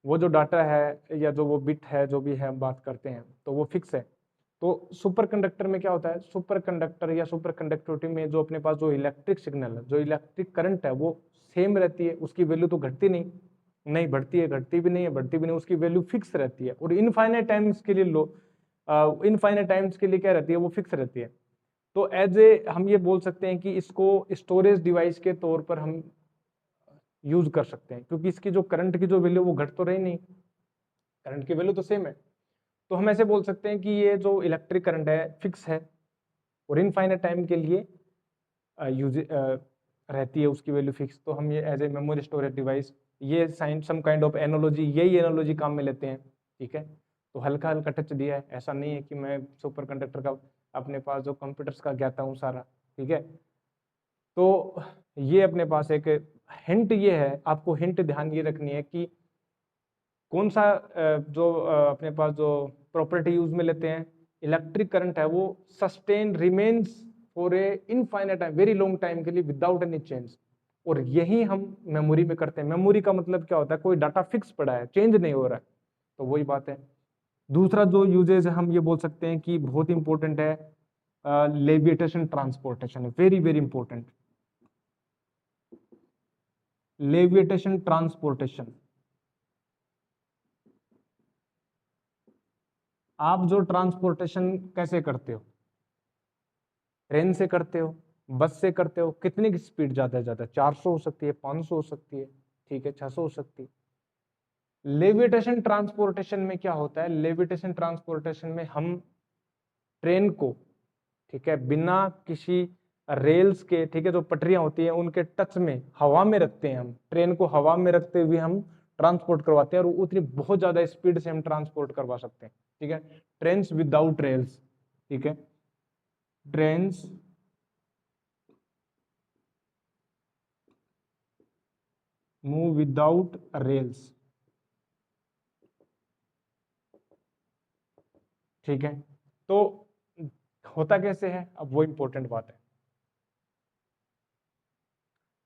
वो जो डाटा है या जो वो बिट है, जो भी है हम बात करते हैं, तो वो फिक्स है। तो सुपर कंडक्टर में क्या होता है, सुपर कंडक्टर या सुपर कंडक्टिविटी में जो अपने पास जो इलेक्ट्रिक सिग्नल है, जो इलेक्ट्रिक करंट है, वो सेम रहती है, उसकी वैल्यू तो घटती नहीं, नहीं बढ़ती है, घटती भी नहीं है, बढ़ती भी नहीं, उसकी वैल्यू फिक्स रहती है। और इनफाइनाइट टाइम्स के लिए इनफाइनाइट टाइम्स के लिए क्या रहती है, वो फिक्स रहती है। तो एज ए हम ये बोल सकते हैं कि इसको स्टोरेज डिवाइस के तौर पर हम यूज कर सकते हैं, क्योंकि इसकी जो करंट की जो वैल्यू वो घट तो रही नहीं, करंट की वैल्यू तो सेम है। तो हम ऐसे बोल सकते हैं कि ये जो इलेक्ट्रिक करंट है फिक्स है और इनफाइनाइट टाइम के लिए यूज रहती है, उसकी वैल्यू फिक्स। तो हम ये as a memory storage device, ये sign some kind of analogy, यही एनोलॉजी काम में लेते हैं, ठीक है। तो हल्का हल्का टच दिया है, ऐसा नहीं है कि मैं सुपर कंडक्टर का अपने पास जो कंप्यूटर्स का ज्ञाता हूँ सारा, ठीक है। तो ये अपने पास एक हिंट ये है, आपको हिंट ध्यान ये रखनी है कि कौन सा जो अपने पास जो प्रॉपर्टी यूज में लेते हैं, इलेक्ट्रिक करंट है वो sustain remains for a infinite time, very long time के लिए विदाउट एनी चेंज। और यही हम मेमोरी में करते हैं। मेमोरी का मतलब क्या होता है, कोई डाटा फिक्स पड़ा है, चेंज नहीं हो रहा है, तो वही बात है। दूसरा जो यूजेज है हम ये बोल सकते हैं कि बहुत इंपॉर्टेंट है, लेविटेशन ट्रांसपोर्टेशन है, very very important. Levitation transportation, आप जो ट्रांसपोर्टेशन कैसे करते हो, ट्रेन से करते हो, बस से करते हो, कितनी की स्पीड ज्यादा है, ज्यादा 400 हो सकती है, 500 हो सकती है, ठीक है, 600 हो सकती है। लेविटेशन ट्रांसपोर्टेशन में क्या होता है, लेविटेशन ट्रांसपोर्टेशन में हम ट्रेन को, ठीक है, बिना किसी रेल्स के, ठीक है, जो पटरियां होती है उनके टच में हवा में रखते हैं, हम ट्रेन को हवा में रखते हुए हम ट्रांसपोर्ट करवाते हैं, और उतनी बहुत ज्यादा स्पीड से हम ट्रांसपोर्ट करवा सकते हैं, ठीक है। ट्रेन्स विदाउट रेल्स, ठीक है, ट्रेन्स मूव विदाउट रेल्स, ठीक है। तो होता कैसे है, अब वो इंपॉर्टेंट बात है।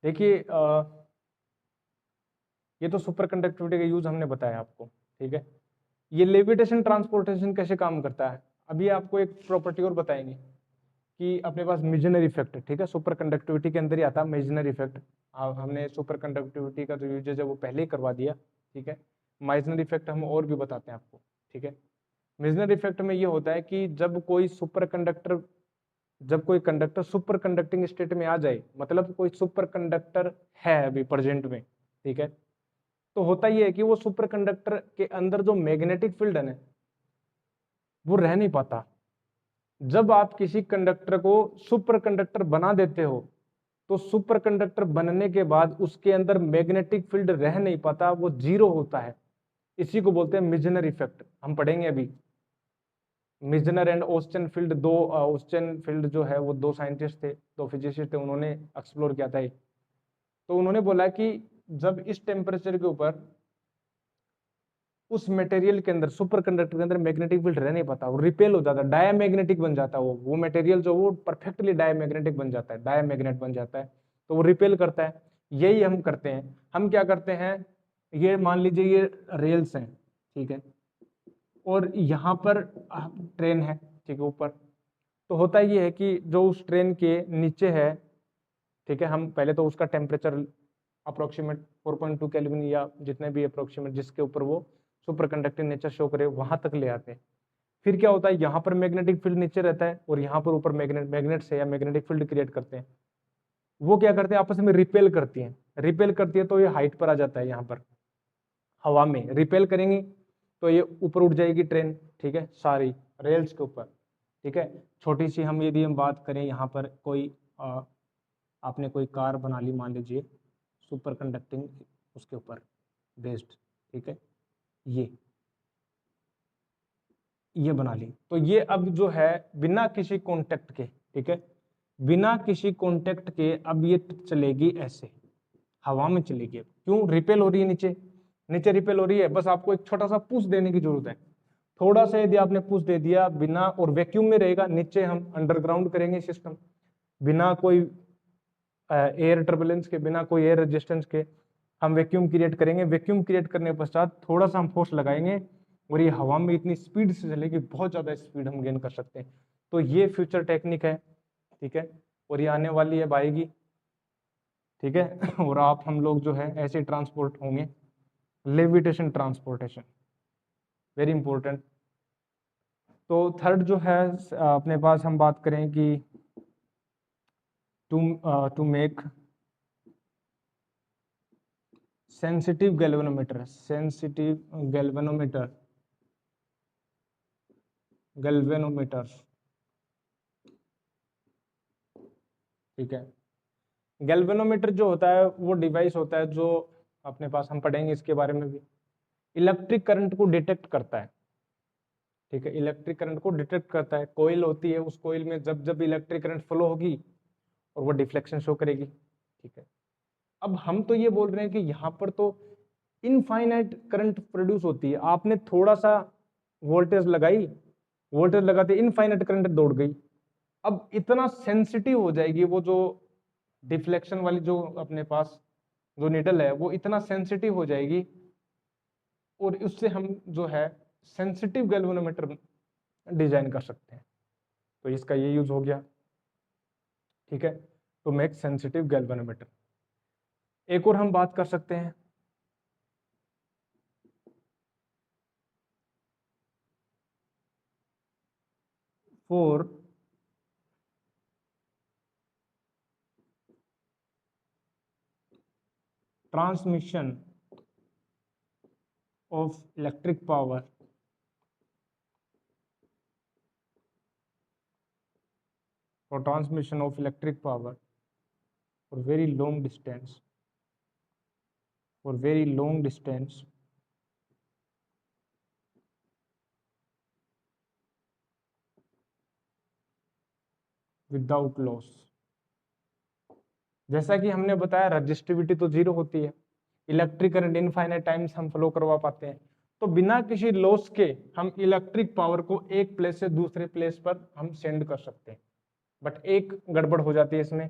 देखिए ये तो सुपर कंडक्टिविटी का यूज हमने बताया आपको, ठीक है। ये लेविटेशन ट्रांसपोर्टेशन कैसे काम करता है, अभी आपको एक प्रॉपर्टी और बताएंगे कि अपने पास मेजनरी इफेक्ट, ठीक है, सुपर कंडक्टिविटी के अंदर ही आता है मेजनरी इफेक्ट। हमने सुपर कंडक्टिविटी का जो यूजेज है वो पहले ही करवा दिया, ठीक है। माइजनरी इफेक्ट हम और भी बताते हैं आपको, ठीक है। मेजनरी इफेक्ट में ये होता है कि जब कोई कंडक्टर सुपर कंडक्टिंग स्टेट में आ जाए, मतलब कोई सुपर कंडक्टर है अभी प्रेजेंट में, ठीक है, तो होता ये है कि वो सुपर कंडक्टर के अंदर जो मैग्नेटिक फील्ड है ना, वो रह नहीं पाता। जब आप किसी कंडक्टर को सुपर कंडक्टर बना देते हो, तो सुपर कंडक्टर बनने के बाद उसके अंदर मैग्नेटिक फील्ड रह नहीं पाता, वो जीरो होता है। इसी को बोलते हैं मिजनर इफेक्ट, हम पढ़ेंगे अभी। मिजनर एंड ऑस्टेन फील्ड, दो ऑस्टेन फील्ड जो है वो दो साइंटिस्ट थे, दो फिजिसिस्ट थे, उन्होंने एक्सप्लोर किया था ये। तो उन्होंने बोला कि जब इस टेम्परेचर के ऊपर उस मटेरियल के अंदर, सुपर कंडक्टर के अंदर मैग्नेटिक फील्ड रह नहीं पाता, वो रिपेल हो जाता है, डायमैग्नेटिक बन जाता है, वो मटेरियल जो वो परफेक्टली डायमैग्नेटिक बन जाता है, डायमैग्नेट बन जाता है, तो वो रिपेल करता है। यही हम करते हैं। हम क्या करते हैं, ये मान लीजिए ये रेल्स हैं, ठीक है, और यहाँ पर ट्रेन है, ठीक है, ऊपर। तो होता ये है कि जो उस ट्रेन के नीचे है, ठीक है, हम पहले तो उसका टेम्परेचर अप्रोक्सीमेट 4.2 केल्विन या जितने भी अप्रोक्सीमेट जिसके ऊपर वो सुपर कंडक्टिंग नेचर शो करे वहां तक ले आते हैं। फिर क्या होता है, यहाँ पर मैग्नेटिक फील्ड नीचे रहता है और यहाँ पर ऊपर मैग्नेट से या मैग्नेटिक फील्ड क्रिएट करते हैं। वो क्या करते हैं, आपस में रिपेल करती हैं, रिपेल करती है तो ये हाइट पर आ जाता है, यहाँ पर हवा में रिपेल करेंगी तो ये ऊपर उठ जाएगी ट्रेन, ठीक है, सारी रेल्स के ऊपर। ठीक है। छोटी सी हम यदि हम बात करें यहाँ पर कोई आपने कोई कार बना ली मान लीजिए सुपर कंडक्टिंग उसके ऊपर बेस्ड, ठीक है, ये बना ली, तो ये अब जो है बिना किसी कॉन्टेक्ट के, ठीक है, बिना किसी कॉन्टेक्ट के अब ये चलेगी ऐसे हवा में चलेगी। अब क्यों? रिपेल हो रही है, नीचे नीचे रिपेल हो रही है, बस आपको एक छोटा सा पुश देने की जरूरत है। थोड़ा सा यदि आपने पुश दे दिया बिना, और वैक्यूम में रहेगा, नीचे हम अंडरग्राउंड करेंगे सिस्टम, बिना कोई एयर टर्बुलेंस के, बिना कोई एयर रेजिस्टेंस के हम वैक्यूम क्रिएट करेंगे। वैक्यूम क्रिएट करने के पश्चात थोड़ा सा हम फोर्स लगाएंगे और ये हवा में इतनी स्पीड से चलेगी, बहुत ज़्यादा स्पीड हम गेन कर सकते हैं। तो ये फ्यूचर टेक्निक है, ठीक है, और ये आने वाली है, आएगी, ठीक है। और आप हम लोग जो है ऐसे ट्रांसपोर्ट होंगे, लेविटेशन ट्रांसपोर्टेशन, वेरी इंपॉर्टेंट। तो थर्ड जो है अपने पास हम बात करें कि to make sensitive galvanometer, sensitive galvanometer, ठीक है। गैल्वेनोमीटर जो होता है वो डिवाइस होता है जो अपने पास, हम पढ़ेंगे इसके बारे में भी, इलेक्ट्रिक करंट को डिटेक्ट करता है, ठीक है, इलेक्ट्रिक करंट को डिटेक्ट करता है। कोयल होती है, उस कोयल में जब जब इलेक्ट्रिक करंट फ्लो होगी और वो डिफ्लेक्शन शो करेगी, ठीक है। अब हम तो ये बोल रहे हैं कि यहाँ पर तो इनफाइनाइट करंट प्रोड्यूस होती है, आपने थोड़ा सा वोल्टेज लगाई, वोल्टेज लगाते इनफाइनाइट करंट दौड़ गई। अब इतना सेंसिटिव हो जाएगी वो जो डिफ्लेक्शन वाली जो अपने पास जो निडल है वो इतना सेंसिटिव हो जाएगी, और उससे हम जो है सेंसिटिव गैल्वेनोमीटर डिजाइन कर सकते हैं। तो इसका ये यूज हो गया, ठीक है, तो मेक सेंसिटिव गैल्वेनोमीटर। एक और हम बात कर सकते हैं, for transmission of electric power, for transmission of electric power for very long distance, for very long distance without loss। जैसा कि हमने बताया रजिस्टिविटी तो जीरो होती है, इलेक्ट्रिक करंट इनफाइनाइट टाइम्स हम फ्लो करवा पाते हैं, तो बिना किसी लॉस के हम इलेक्ट्रिक पावर को एक प्लेस से दूसरे प्लेस पर हम सेंड कर सकते हैं। बट एक गड़बड़ हो जाती है इसमें,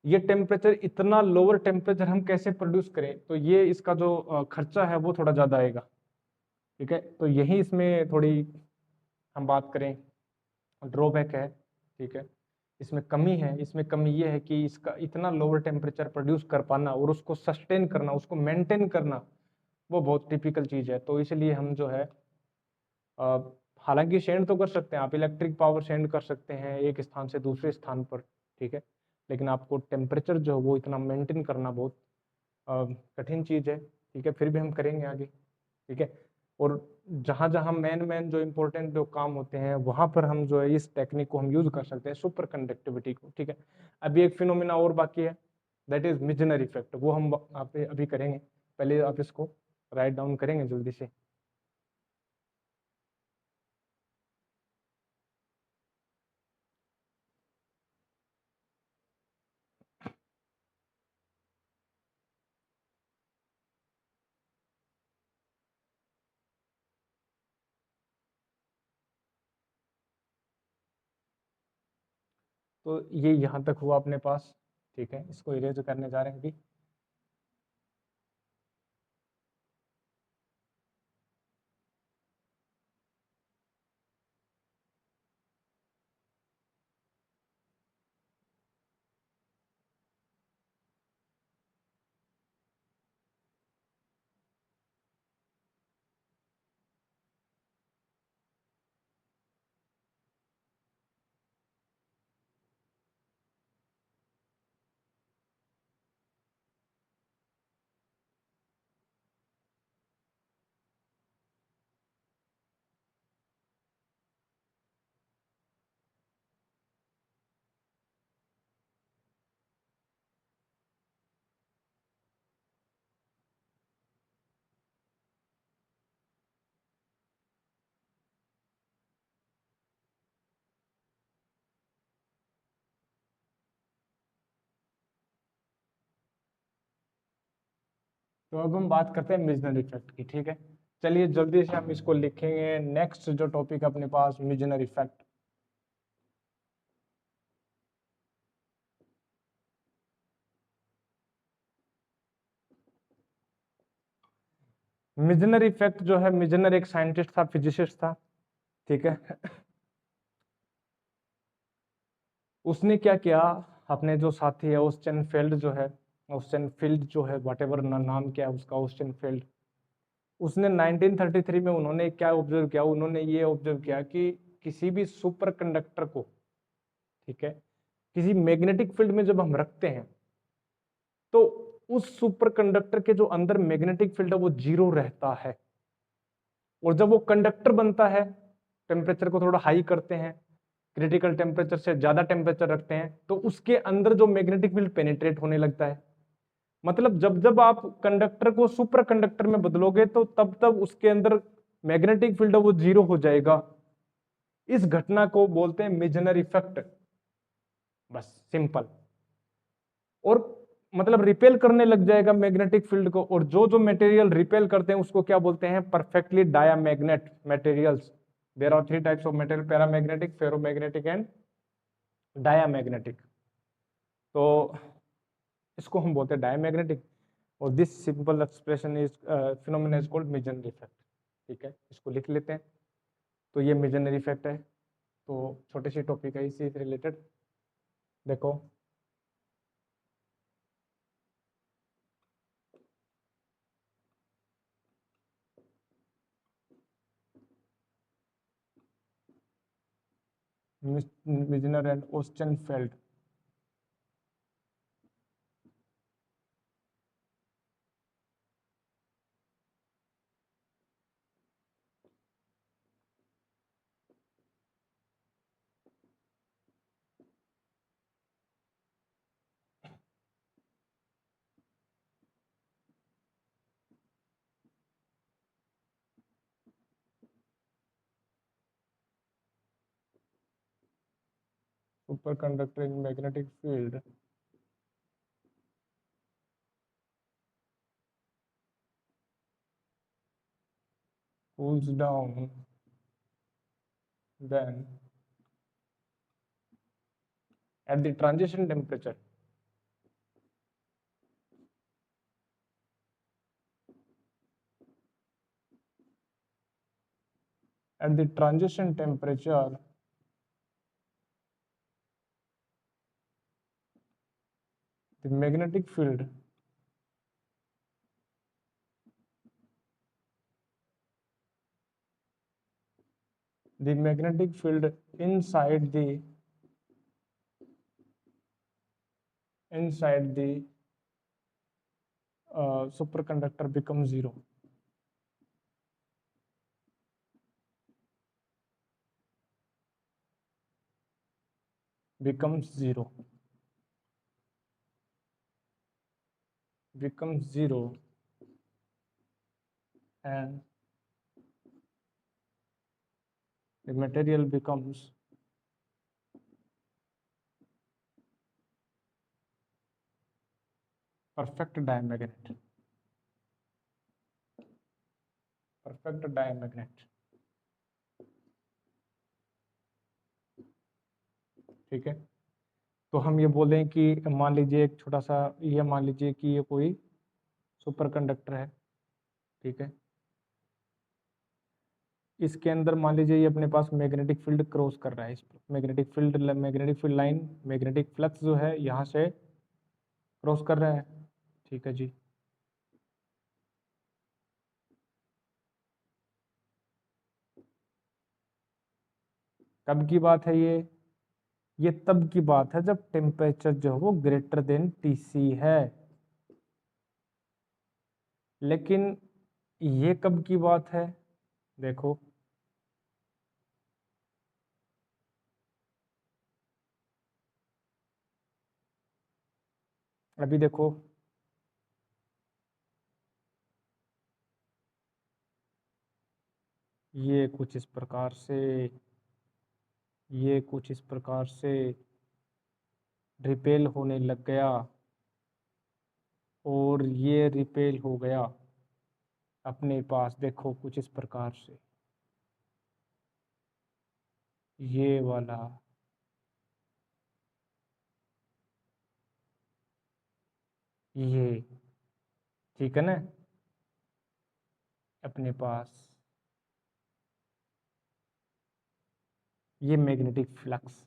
ये टेम्परेचर, इतना लोअर टेम्परेचर हम कैसे प्रोड्यूस करें, तो ये इसका जो खर्चा है वो थोड़ा ज़्यादा आएगा, ठीक है। तो यही इसमें थोड़ी हम बात करें ड्रॉबैक है, ठीक है, इसमें कमी है। इसमें कमी ये है कि इसका इतना लोअर टेम्परेचर प्रोड्यूस कर पाना और उसको सस्टेन करना, उसको मेंटेन करना, वो बहुत टिपिकल चीज़ है। तो इसलिए हम जो है अ, हालांकि सेंड तो कर सकते हैं, आप इलेक्ट्रिक पावर सेंड कर सकते हैं एक स्थान से दूसरे स्थान पर, ठीक है, लेकिन आपको टेम्परेचर जो है वो इतना मेंटेन करना बहुत कठिन चीज़ है, ठीक है। फिर भी हम करेंगे आगे, ठीक है। और जहाँ जहाँ मेन मेन जो इम्पोर्टेंट जो काम होते हैं वहाँ पर हम जो है इस टेक्निक को हम यूज कर सकते हैं, सुपर कंडक्टिविटी को, ठीक है। अभी एक फिनोमिना और बाकी है, दैट इज मिजनर इफेक्ट, वो हम आप अभी करेंगे। पहले आप इसको राइट डाउन करेंगे जल्दी से। तो ये यहाँ तक हुआ अपने पास, ठीक है, इसको इरेज करने जा रहे हैं अभी। तो अब हम बात करते हैं मिजनर इफेक्ट की, ठीक है। चलिए जल्दी से हम इसको लिखेंगे। नेक्स्ट जो टॉपिक अपने पास, मिजनर इफेक्ट। मिजनर इफेक्ट जो है, मिजनर एक साइंटिस्ट था, फिजिसिस्ट था, ठीक है। उसने क्या किया, अपने जो साथी है ओस्टेनफेल्ड जो है, ओस्टेनफील्ड जो है, वॉटेवर नाम क्या है उसका, ओस्टेनफेल्ड, उसने 1933 में उन्होंने क्या ऑब्जर्व किया, उन्होंने ये ऑब्जर्व किया कि किसी भी सुपर कंडक्टर को, ठीक है, किसी मैग्नेटिक फील्ड में जब हम रखते हैं तो उस सुपर कंडक्टर के जो अंदर मैग्नेटिक फील्ड है वो जीरो रहता है। और जब वो कंडक्टर बनता है, टेम्परेचर को थोड़ा हाई करते हैं, क्रिटिकल टेम्परेचर से ज्यादा टेम्परेचर रखते हैं, तो उसके अंदर जो मैग्नेटिक फील्ड पेनिट्रेट होने लगता है। मतलब जब जब आप कंडक्टर को सुपर कंडक्टर में बदलोगे तो तब तब उसके अंदर मैग्नेटिक फील्ड वो जीरो हो जाएगा। इस घटना को बोलते हैं मेजनर इफेक्ट, बस सिंपल। और मतलब रिपेल करने लग जाएगा मैग्नेटिक फील्ड को, और जो जो मटेरियल रिपेल करते हैं उसको क्या बोलते हैं, perfectly diamagnet materials. There are three types of material, paramagnetic, ferromagnetic and diamagnetic. तो इसको हम बोलते हैं डायामैग्नेटिक, और this simple expression is phenomena is called Meissner effect, ठीक है। इसको लिख लेते हैं। तो ये मेजनर इफेक्ट है। तो छोटी सी टॉपिक है इसी से रिलेटेड, देखो। मेजनर and ओस्टेनफेल्ड। Superconductor in magnetic field cools down then at the transition temperature at the transition temperature the magnetic field inside the superconductor becomes zero. Becomes zero. Becomes zero, and the material becomes perfect diamagnet. Perfect diamagnet, ठीक है। तो हम ये बोलें कि मान लीजिए एक छोटा सा, ये मान लीजिए कि ये कोई सुपर कंडक्टर है, ठीक है। इसके अंदर मान लीजिए ये अपने पास मैग्नेटिक फील्ड क्रॉस कर रहा है, इस magnetic field line, magnetic flux जो है यहाँ से क्रॉस कर रहा है, ठीक है जी। कब की बात है ये तब की बात है जब टेम्परेचर जो है वो ग्रेटर देन Tc है। लेकिन ये कब की बात है, देखो, अभी देखो, ये कुछ इस प्रकार से, ये कुछ इस प्रकार से रिपेल होने लग गया, और ये रिपेल हो गया अपने पास, देखो कुछ इस प्रकार से, ये वाला, ये, ठीक है ना, अपने पास ये मैग्नेटिक फ्लक्स।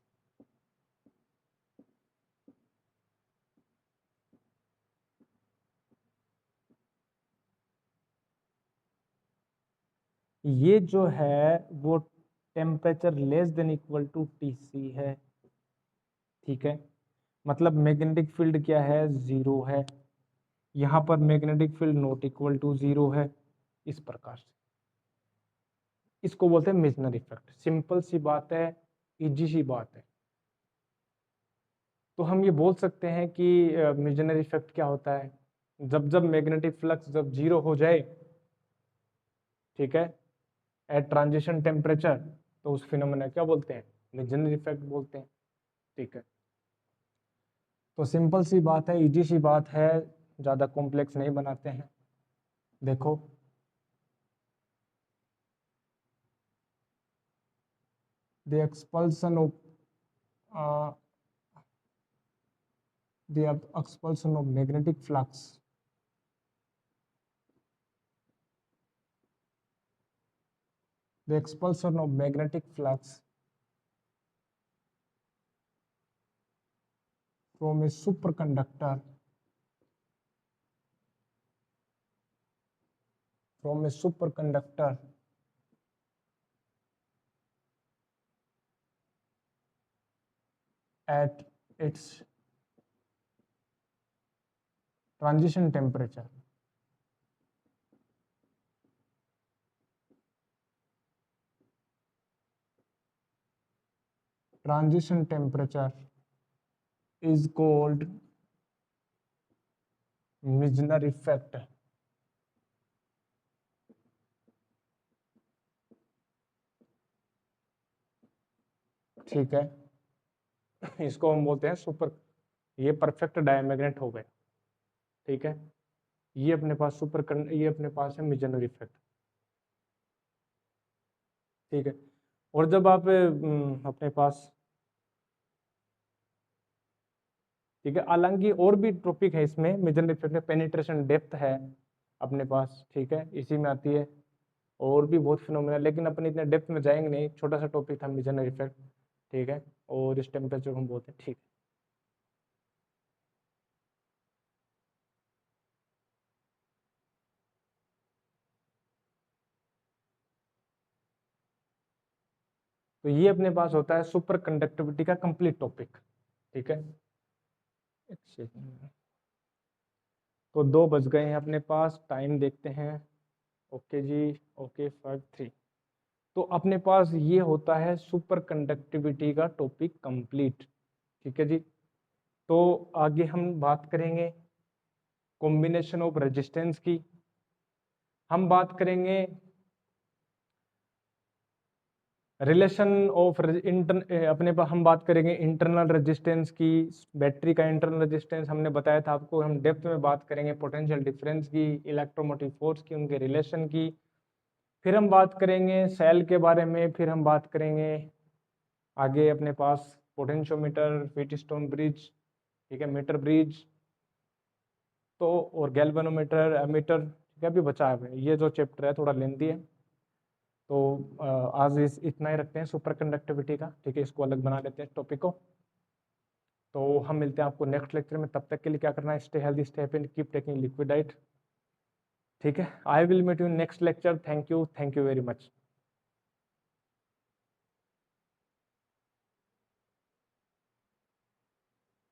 ये जो है वो temperature less than equal to TC है, ठीक है, मतलब मैग्नेटिक फील्ड क्या है, जीरो है, यहाँ पर magnetic field not equal to zero है, इस प्रकार से। इसको बोलते हैं मेजनर इफेक्ट। सिंपल सी बात है, इजी सी बात है। तो हम ये बोल सकते हैं कि मेजनर इफेक्ट क्या होता है, जब जब मैग्नेटिक फ्लक्स जब जीरो हो जाए, ठीक है, एट ट्रांजिशन टेम्परेचर, तो उस फिनोमेना क्या बोलते हैं, मेजनर इफेक्ट बोलते हैं, ठीक है। तो सिंपल सी बात है, इजी सी बात है, ज़्यादा कॉम्प्लेक्स नहीं बनाते हैं। देखो the expulsion of magnetic flux from a superconductor at its transition temperature. Transition temperature is called Meissner effect. ठीक है, इसको हम बोलते हैं सुपर, ये परफेक्ट डायमैग्नेट हो गए, ठीक है, ये अपने पास ये अपने पास है मेजनर इफेक्ट, ठीक है। और जब आप अपने पास, ठीक है, हालांकि और भी टॉपिक है इसमें, मेजनर इफेक्ट में पेनिट्रेशन डेप्थ है अपने पास, ठीक है, इसी में आती है, और भी बहुत फिनोमेना, लेकिन अपन इतने डेप्थ में जाएंगे नहीं, छोटा सा टॉपिक था मेजनर इफेक्ट, ठीक है, और इस टेम्परेचर को हम बोलते हैं, ठीक है। तो ये अपने पास होता है सुपर कंडक्टिविटी का कंप्लीट टॉपिक, ठीक है। एक सेकंड, तो 2 बज गए हैं अपने पास, टाइम देखते हैं, ओके जी, ओके 5:03। तो अपने पास ये होता है सुपर कंडक्टिविटी का टॉपिक कंप्लीट, ठीक है जी। तो आगे हम बात करेंगे कॉम्बिनेशन ऑफ रेजिस्टेंस की, हम बात करेंगे रिलेशन ऑफ अपने पास हम बात करेंगे इंटरनल रेजिस्टेंस की, बैटरी का इंटरनल रेजिस्टेंस हमने बताया था आपको, हम डेप्थ में बात करेंगे पोटेंशियल डिफरेंस की, इलेक्ट्रोमोटिव फोर्स की, उनके रिलेशन की, फिर हम बात करेंगे सेल के बारे में, फिर हम बात करेंगे आगे अपने पास पोटेंशियोमीटर, व्हीटस्टोन ब्रिज, ठीक है, मीटर ब्रिज, तो और गैल्वेनोमीटर, एमीटर, ठीक है, अभी बचा है, ये जो चैप्टर है थोड़ा लेंथी है, तो आज इतना ही रखते हैं सुपर कंडक्टिविटी का, ठीक है, इसको अलग बना लेते हैं टॉपिक को। तो हम मिलते हैं आपको नेक्स्ट लेक्चर में, तब तक के लिए क्या करना है, stay healthy, stay happy, keep taking liquid diet, ठीक है। I will meet you next lecture, thank you very much.